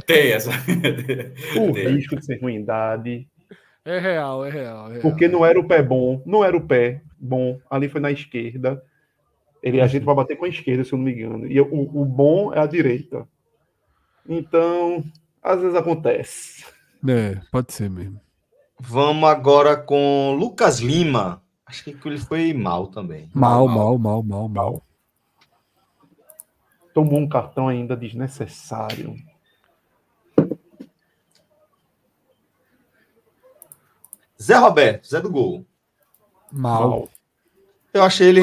Tem essa. Risco de ser ruindade. É real. Porque não era o pé bom, ali foi na esquerda. A gente vai bater com a esquerda, se eu não me engano. E o bom é a direita. Então, às vezes acontece. Pode ser mesmo. Vamos agora com Lucas Lima. Acho que ele foi mal também. Mal. Tomou um cartão ainda desnecessário. Zé Roberto, Zé do Gol. Mal. Eu achei ele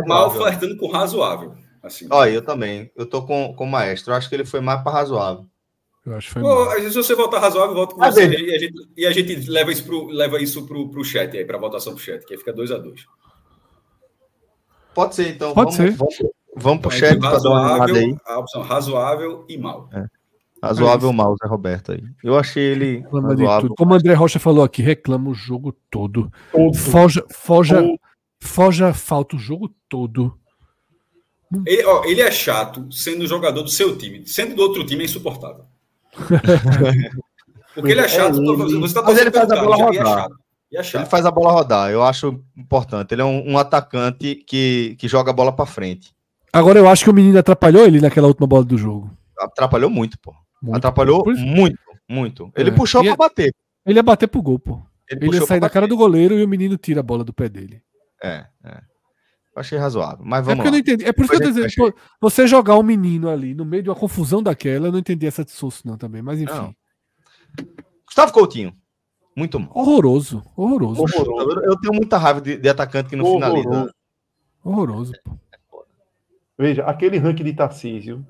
mal flertando com razoável. Assim. Olha, eu também. Eu tô com o Maestro. Eu acho que ele foi mais para razoável. Eu acho que foi mal. Se você voltar razoável, volta com você. E a gente leva isso pro chat aí, pra votação pro chat, que aí fica 2-2. Pode ser, então. Vamos pro chat para dar uma olhada aí. A opção razoável e mal. Razoável mal, Zé Roberto aí. Eu achei ele razoável. Como o André Rocha falou aqui, reclama o jogo todo. Foja falta o jogo todo. Ele é chato sendo jogador do seu time. Sendo do outro time é insuportável. Porque ele é chato. Mas ele faz a bola rodar. Ele faz a bola rodar. Eu acho importante. Ele é um atacante que joga a bola para frente. Agora eu acho que o menino atrapalhou ele naquela última bola do jogo. Atrapalhou muito, pô. Atrapalhou muito. Ele puxou para bater. Ele ia bater pro gol, pô. Ele ia sair da cara do goleiro e o menino tira a bola do pé dele. Eu achei razoável. Mas vamos lá. Eu não entendi. É por isso que eu tô dizendo, pô, você jogar um menino ali no meio de uma confusão daquela, eu não entendi essa dissocio não também, mas enfim. Não. Gustavo Coutinho. Muito mal. Horroroso. Eu tenho muita raiva de atacante que não finaliza. Horroroso, pô. Veja, aquele ranking de Tarcísio.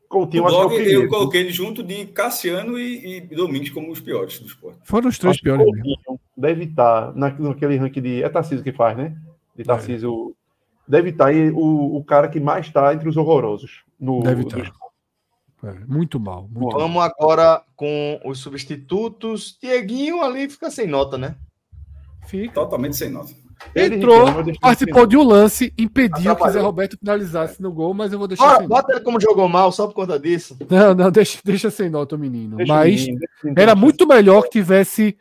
Coutinho, eu coloquei ele junto de Cassiano e Domingos como os piores do esporte. Foram os 3 piores mesmo. Deve estar naquele ranking de... É Tarcísio que faz, né? De Tarcísio. Deve estar aí o cara que mais está entre os horrorosos. Deve estar. Muito mal. Vamos agora com os substitutos. Dieguinho ali fica sem nota, né? Fica. Totalmente sem nota. Entrou, participou de um lance, impediu que Zé Roberto finalizasse no gol, mas eu vou deixar sem bota ele como jogou mal, só por conta disso. Não, deixa sem nota o menino. Mas era muito melhor que tivesse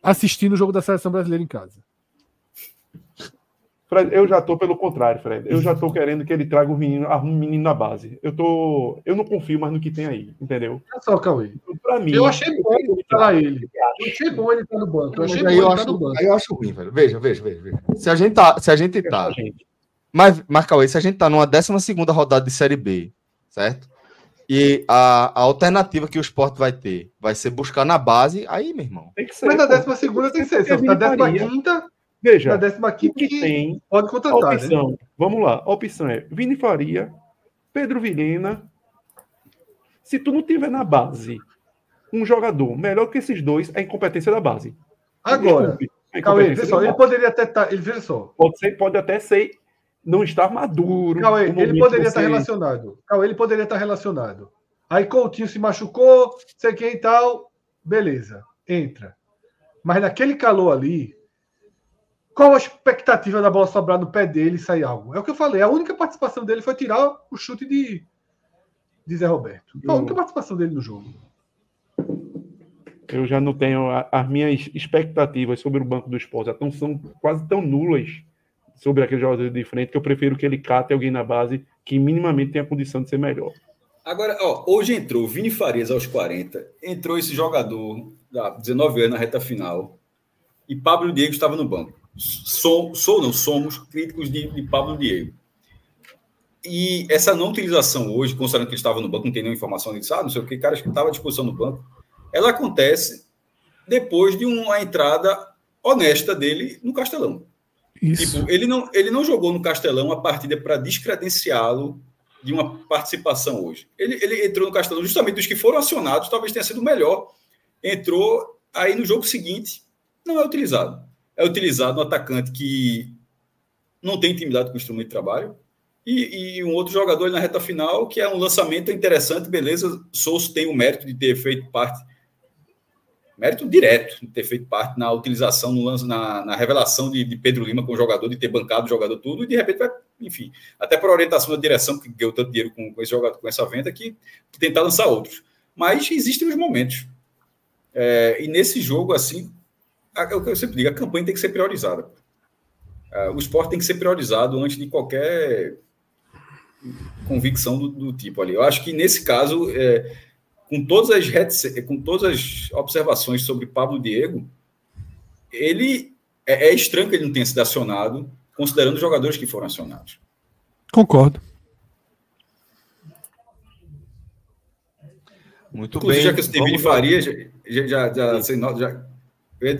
assistindo o jogo da Seleção Brasileira em casa. Fred, eu já tô pelo contrário, Fred. Eu já tô querendo que ele traga um menino na base. Eu não confio mais no que tem aí, entendeu? Olha só, Cauê. Pra mim, eu achei bom ele estar ele. Eu achei bom ele estar no banco. Aí eu acho ruim, velho. Veja. Se a gente tá. Mas, Cauê, se a gente tá numa 12ª rodada de Série B, certo? E a alternativa que o Sport vai ter vai ser buscar na base, aí, meu irmão. Tem que ser. Mas na 12ª tem que ser. Se na 15ª. Veja, na 15ª que tem pode contratar, opção, né? Vamos lá, a opção é Vini Faria, Pedro Vilhena. Se tu não tiver na base um jogador melhor que esses dois, é incompetência da base. Agora, Cauê, ele poderia até estar. Veja só. Pode até ser não estar maduro. Cauê, ele poderia estar relacionado. Cauê, ele poderia estar relacionado. Aí Coutinho se machucou, sei quem e tal. Beleza, entra. Mas naquele calor ali, qual a expectativa da bola sobrar no pé dele e sair algo? É o que eu falei. A única participação dele foi tirar o chute de Zé Roberto. Foi a única participação dele no jogo. Eu já não tenho... As minhas expectativas sobre o banco do Sport são quase tão nulas sobre aquele jogador de frente que eu prefiro que ele cate alguém na base que minimamente tenha condição de ser melhor. Agora, hoje entrou Vini Farias aos 40, entrou esse jogador da 19 anos na reta final e Pablo Diego estava no banco. Somos críticos de Pablo Diego. E essa não utilização hoje, considerando que ele estava no banco, não tem nenhuma informação disso, não sei o que, cara, acho que estava à disposição no banco, ela acontece depois de uma entrada honesta dele no Castelão. Isso. Tipo, ele não jogou no Castelão a partida para descredenciá-lo de uma participação hoje. Ele entrou no Castelão justamente dos que foram acionados, talvez tenha sido o melhor. Entrou, aí no jogo seguinte, não é utilizado. É utilizado no atacante que não tem intimidade com o instrumento de trabalho e um outro jogador ali na reta final, que é um lançamento interessante, beleza. Souza tem o mérito de ter feito parte, mérito direto de ter feito parte na utilização, no lance, na revelação de Pedro Lima com o jogador, de ter bancado o jogador tudo, e de repente vai, enfim, até por orientação da direção, que deu tanto dinheiro com esse jogador, com essa venda, que tentar lançar outros. Mas existem os momentos. E nesse jogo, assim, é o que eu sempre digo, a campanha tem que ser priorizada. O esporte tem que ser priorizado antes de qualquer convicção do tipo ali. Eu acho que nesse caso, com todas as observações sobre Pablo Diego, ele é estranho que ele não tenha sido acionado, considerando os jogadores que foram acionados. Concordo. Muito Inclusive, bem. já que você tem Vini Farias,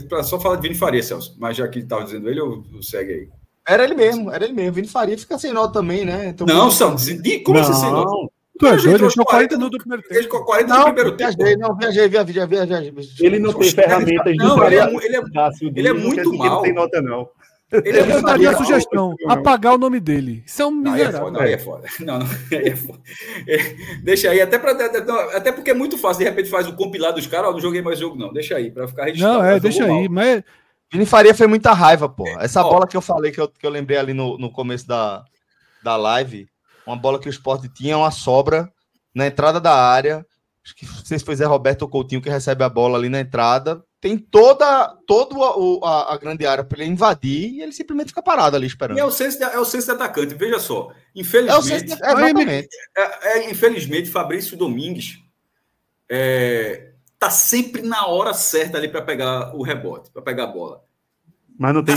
para só falar de Vini Farias, Celso, mas já que estava dizendo ele, eu segue aí. Era ele mesmo. Vini Faria fica sem nota também, né? Então, não, São, como assim sem nota? Tu é doido, deixou 40 minutos do primeiro tempo. Ele 40 no primeiro tempo. Viajei. Ele não tem ferramentas de ele é muito mal. Não tem nota, não. Eu daria a sugestão, apagar o nome dele. Isso é um miserável. Aí é foda. Não, aí é foda. Deixa aí, até porque é muito fácil, de repente faz o compilado dos caras, não joguei mais jogo não, deixa aí, para ficar registrado. Não, deixa aí, mas... Vini Faria foi muita raiva, pô. Essa bola que eu falei, que eu lembrei ali no começo da live, uma bola que o Sport tinha, uma sobra na entrada da área, acho que não sei se foi Zé Roberto ou Coutinho que recebe a bola ali na entrada, tem toda a grande área para ele invadir e ele simplesmente fica parado ali esperando. E é o senso de atacante, veja só. Infelizmente, infelizmente Fabrício Domingues tá sempre na hora certa ali para pegar o rebote, para pegar a bola. Mas não tem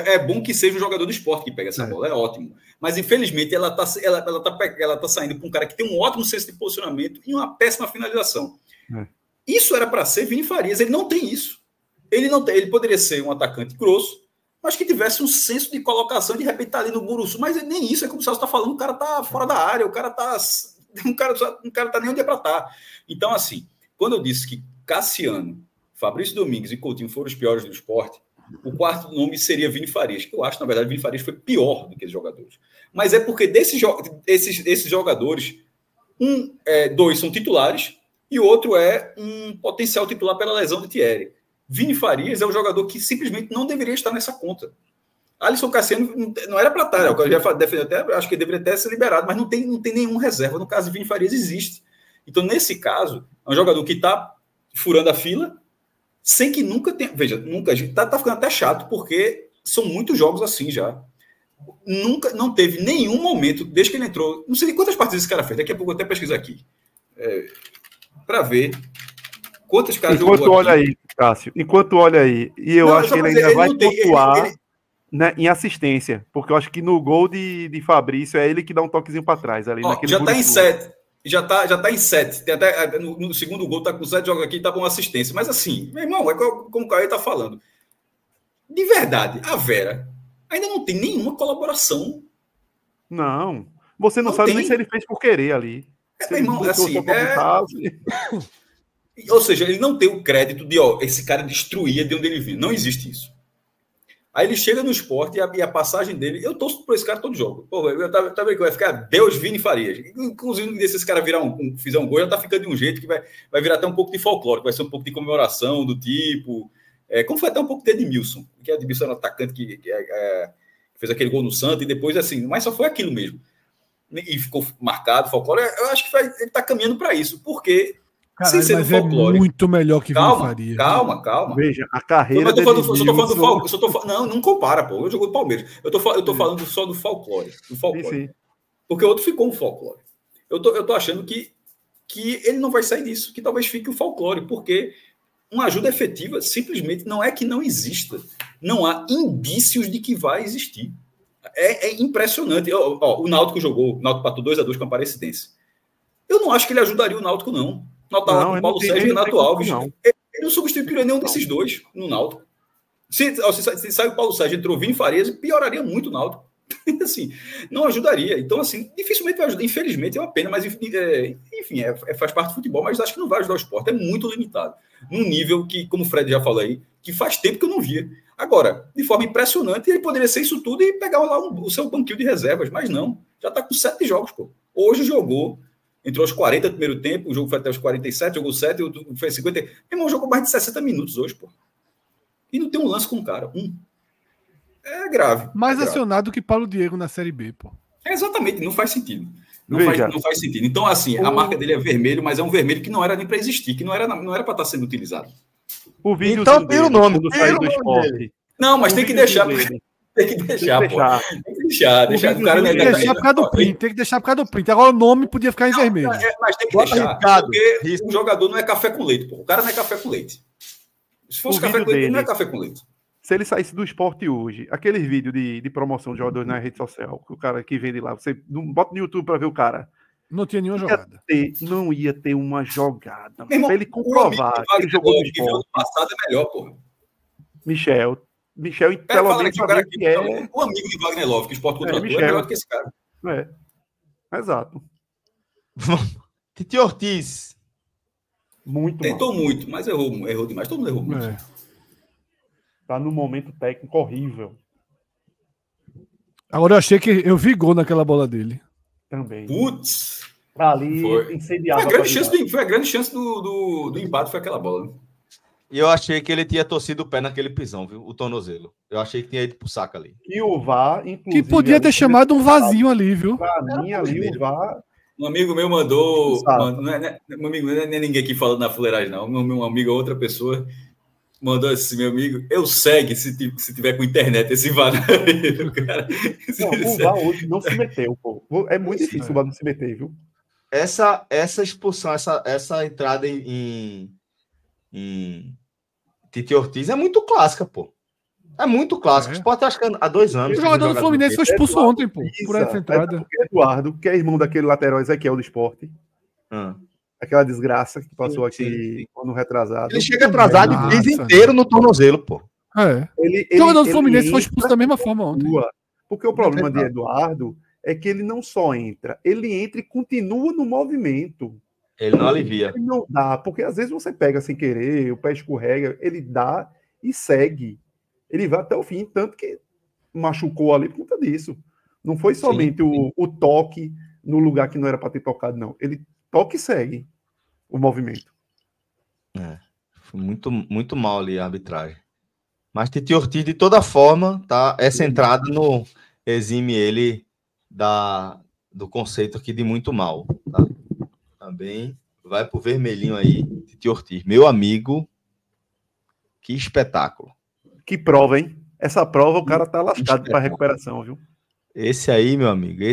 é bom que seja um jogador do esporte que pega essa bola, é ótimo. Mas infelizmente ela tá saindo para um cara que tem um ótimo senso de posicionamento e uma péssima finalização. Isso era para ser Vini Farias, ele não tem isso. Ele poderia ser um atacante grosso, mas que tivesse um senso de colocação, de repente tá ali no Buruçu, mas nem isso, é como o Celso está falando, o cara tá fora da área, o cara tá nem onde é para estar. Então, assim, quando eu disse que Cassiano, Fabrício Domingues e Coutinho foram os piores do esporte, o quarto nome seria Vini Farias, que eu acho, na verdade, Vini Farias foi pior do que os jogadores. Mas é porque esses jogadores, dois são titulares e o outro é um potencial titular pela lesão de Thierry. Vini Farias é um jogador que simplesmente não deveria estar nessa conta. Alisson Cassiano não era para estar, eu já defendi até, acho que deveria até ser liberado, mas não tem nenhuma reserva. No caso de Vini Farias, existe. Então, nesse caso, é um jogador que está furando a fila, sem que nunca tenha... Veja, nunca... Tá ficando até chato, porque são muitos jogos assim já. Nunca, não teve nenhum momento, desde que ele entrou... Não sei quantas partidas esse cara fez, daqui a pouco eu até pesquiso aqui. Para ver quantos caras jogou aqui. Enquanto olha aí, e eu acho que ele ainda vai pontuar em assistência, porque eu acho que no gol de Fabrício é ele que dá um toquezinho para trás. Ali, já está em 7. Já tá em 7. Tem até, no segundo gol, tá com 7 jogos aqui, tá com uma assistência. Mas assim, meu irmão, como o Caio tá falando. De verdade, a Vera ainda não tem nenhuma colaboração. Não. Você não sabe nem se ele fez por querer ali. Meu irmão, assim, ou seja, ele não tem o crédito de, esse cara destruía de onde ele vinha. Não existe isso. Aí ele chega no esporte e a passagem dele... Eu torço por esse cara todo jogo. Pô, eu tava vendo que vai ficar Deus Vini Farias. Inclusive, se esse cara fizer um gol, já tá ficando de um jeito que vai virar até um pouco de folclore, vai ser um pouco de comemoração do tipo... como foi até um pouco de Edmilson, que Edmilson era um atacante que fez aquele gol no Santos e depois, assim... Mas só foi aquilo mesmo. e ficou marcado, folclore, eu acho que ele está caminhando para isso, porque Caralho, sem ser mas do folclore. É muito melhor que Vini Faria. Calma. Veja, a carreira Só tô falando do folclore. Não compara, pô. Eu jogo do Palmeiras. Eu tô falando só do folclore. Sim. Porque o outro ficou um folclore. Eu tô achando que ele não vai sair disso, que talvez fique o folclore, porque uma ajuda efetiva simplesmente não é que não exista. Não há indícios de que vai existir. É impressionante. O Náutico jogou, o Náutico empatou 2-2 com a Aparecidense. Eu não acho que ele ajudaria o Náutico, não. O Náutico estava com o Paulo Sérgio e Renato Alves. Ele não substituiria nenhum desses dois no Náutico. Se sai o Paulo Sérgio, entrou Vini Farias, pioraria muito o Náutico. Assim, não ajudaria. Então, assim, dificilmente vai ajudar. Infelizmente, é uma pena, mas enfim, faz parte do futebol, mas acho que não vai ajudar o esporte. É muito limitado. Num nível que, como o Fred já falou aí, que faz tempo que eu não via. Agora, de forma impressionante, ele poderia ser isso tudo e pegar lá o seu banquinho de reservas, mas não. Já está com 7 jogos, pô. Hoje jogou, entrou aos 40 do primeiro tempo, o jogo foi até os 47, jogou 7, foi 50. Meu irmão jogou mais de 60 minutos hoje, pô. E não tem um lance com o cara. É grave. Mais acionado que Paulo Diego na Série B, pô. Exatamente, não faz sentido. Não faz sentido. Então, assim, a marca dele é vermelho, mas é um vermelho que não era nem para existir, que não era para estar sendo utilizado. O vídeo então, tira o nome do esporte. Não, mas tem que deixar. Tem que deixar, pô. Tem que deixar. O cara tem que deixar por causa do print. Tem que deixar por causa do print. Agora o nome podia ficar em vermelho. Mas tem que deixar. Porque o jogador não é café com leite, pô. O cara não é café com leite. Se fosse café com leite, não é café com leite. Se ele saísse do esporte hoje, aqueles vídeos de promoção de jogadores na rede social, que o cara que vende lá, você não bota no YouTube para ver o cara. Não tinha nenhuma jogada. Não ia ter uma jogada. Para ele comprovar que ele jogou no esporte. O passado é melhor, porra. Michel, pelo menos saber que é... O amigo de Wagner Love, que o esporte contratou, é melhor do que esse cara. Exato. Titi Ortiz. Tentou muito, mas errou demais. Todo mundo errou muito. Tá num momento técnico horrível. Agora eu achei que eu vi gol naquela bola dele. Também. Putz! Ali, incendiado. Foi a grande chance do empate, foi aquela bola. E eu achei que ele tinha torcido o pé naquele pisão, viu? O tornozelo. Eu achei que tinha ido pro saco ali. E o VAR, Que inclusive... podia ter chamado um vazio ali, viu? Pra mim, ali o VAR... Um amigo meu mandou... Meu amigo não é ninguém aqui falando na fuleiragem, não. Meu amigo, outra pessoa... Mandou assim, meu amigo, eu segue se tiver com internet esse VAR. Cara. Não, o VAR hoje não se meteu, pô. É muito difícil o VAR não se meter, viu? Essa expulsão, essa entrada em Titi Ortiz é muito clássica, pô. É muito clássico. O Sport acho que há 2 anos. O jogador do Fluminense foi expulso ontem, pô. Por essa entrada. Eduardo, que é irmão daquele lateral Ezequiel do Sport. Aquela desgraça que passou aqui quando retrasado. Ele chega atrasado e pisa inteiro no tornozelo, pô. O jogador do Fluminense foi expulso da mesma forma ontem. Porque o problema de Eduardo é que ele não só entra, ele entra e continua no movimento. Ele não alivia. Ele não dá, porque às vezes você pega sem querer, o pé escorrega, ele dá e segue. Ele vai até o fim, tanto que machucou ali por conta disso. Não foi somente o toque no lugar que não era para ter tocado, não. Ele toca e segue o movimento. Foi muito mal ali a arbitragem. Mas Titi Ortiz, de toda forma, tá? Essa entrada não exime ele do conceito aqui de muito mal. Tá? Também vai pro vermelhinho aí, Titi Ortiz. Meu amigo, que espetáculo. Que prova, hein? Essa prova o cara tá lascado para recuperação, viu? Esse aí, meu amigo,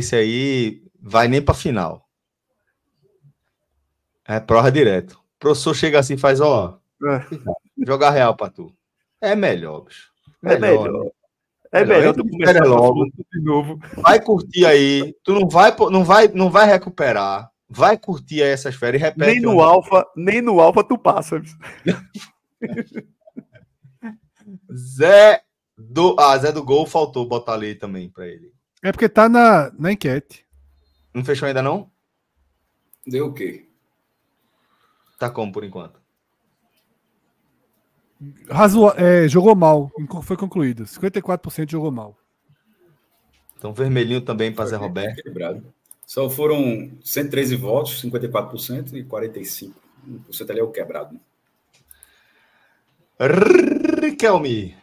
vai nem para final. É prova direto. O professor chega assim e faz, jogar real pra tu. É melhor, bicho. É melhor. É melhor tu começar logo de novo. Vai curtir aí. Tu não vai recuperar. Vai curtir aí essas férias e repete. Nem no alfa tu passa. Zé do Gol faltou botar ali também pra ele. É porque tá na enquete. Não fechou ainda não? Deu o quê? Tá como por enquanto? Jogou mal. Foi concluído. 54% jogou mal. Então vermelhinho também para Zé Roberto. Equilibrado. Só foram 113 votos, 54% e 45%. Ali é o quebrado. Riquelme.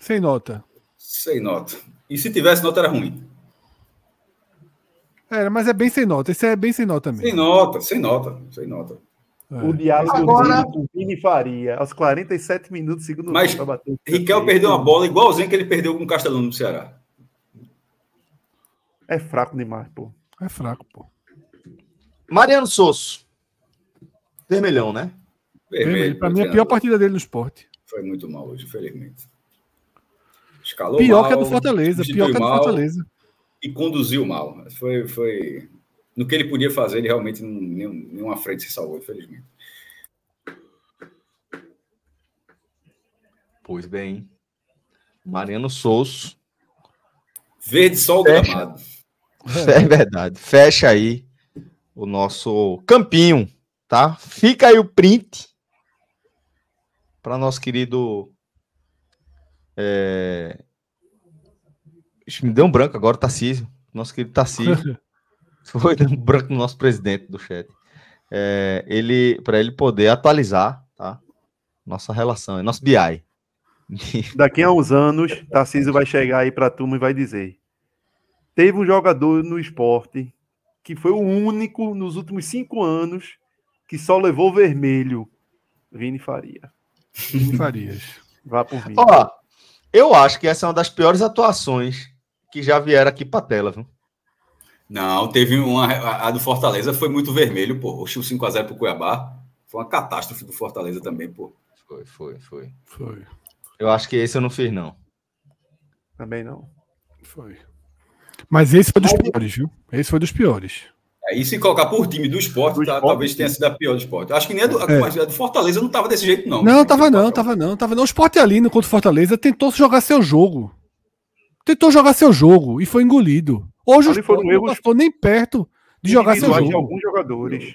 Sem nota. Sem nota. E se tivesse nota era ruim. Mas é bem sem nota. Esse é bem sem nota mesmo. Sem nota. O diálogo Agora... dele com Vini Faria, aos 47 minutos do segundo Mas tempo, pra bater. Riquelme perdeu uma bola igualzinho que ele perdeu com o Castelão no Ceará. É fraco demais, pô. É fraco, pô. Mariano Sosso. Vermelhão, né? Vermelho. Pra mim, a pior partida dele no Sport. Foi muito mal hoje, infelizmente. Escalou Pior mal, que a do Fortaleza. Pior que a do Fortaleza. E conduziu mal. Foi... No que ele podia fazer, ele realmente nenhuma frente se salvou, infelizmente. Pois bem. Mariano Sosso. Verde sol gramado. É verdade. Fecha aí o nosso campinho, tá? Fica aí o print para nosso querido... Me deu um branco agora, Tarcísio. Nosso querido Tarcísio. Foi um branco no nosso presidente do chat. Para ele poder atualizar, tá? Nossa relação, nosso BI. Daqui a uns anos, Tarcísio vai chegar aí pra turma e vai dizer: teve um jogador no esporte que foi o único nos últimos 5 anos que só levou vermelho. Vini Faria. Vini Farias. Vá por mim. Ó, eu acho que essa é uma das piores atuações que já vieram aqui pra tela, viu? Não, teve a do Fortaleza foi muito vermelho, pô. O 5x0 pro Cuiabá foi uma catástrofe do Fortaleza também, pô. Foi. Foi. Eu acho que esse eu não fiz, não. Também não. Foi. Mas esse foi dos piores, viu? Esse foi dos piores. E se colocar por time do esporte, talvez tenha sido a pior do esporte. Acho que nem a do Fortaleza não tava desse jeito, não. Não, tava não. O Sport ali contra o Fortaleza tentou jogar seu jogo. E foi engolido. Hoje o Sport não passou nem perto de jogar seu jogo. De alguns jogadores.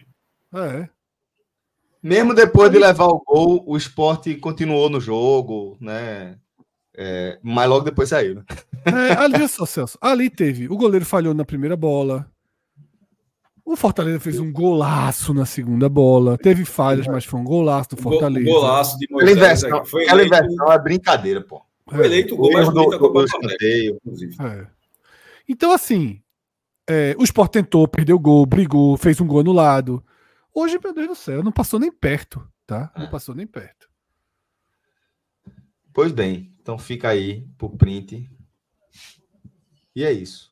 Mesmo depois de levar o gol, o Sport continuou no jogo, né? Mas logo depois saiu, né? Ali só, Celso. Ali teve. O goleiro falhou na primeira bola. O Fortaleza fez um golaço na segunda bola. Teve falhas, mas foi um golaço do Fortaleza. Golaço de Moisés. Aquela inversão é brincadeira, pô. Foi eleito o gol mais bonito da Copa do Nordeste, inclusive. Então, assim, o Sport tentou, perdeu o gol, brigou, fez um gol anulado. Hoje, meu Deus do céu, não passou nem perto, tá? Não passou nem perto. Pois bem, então fica aí pro print. E é isso.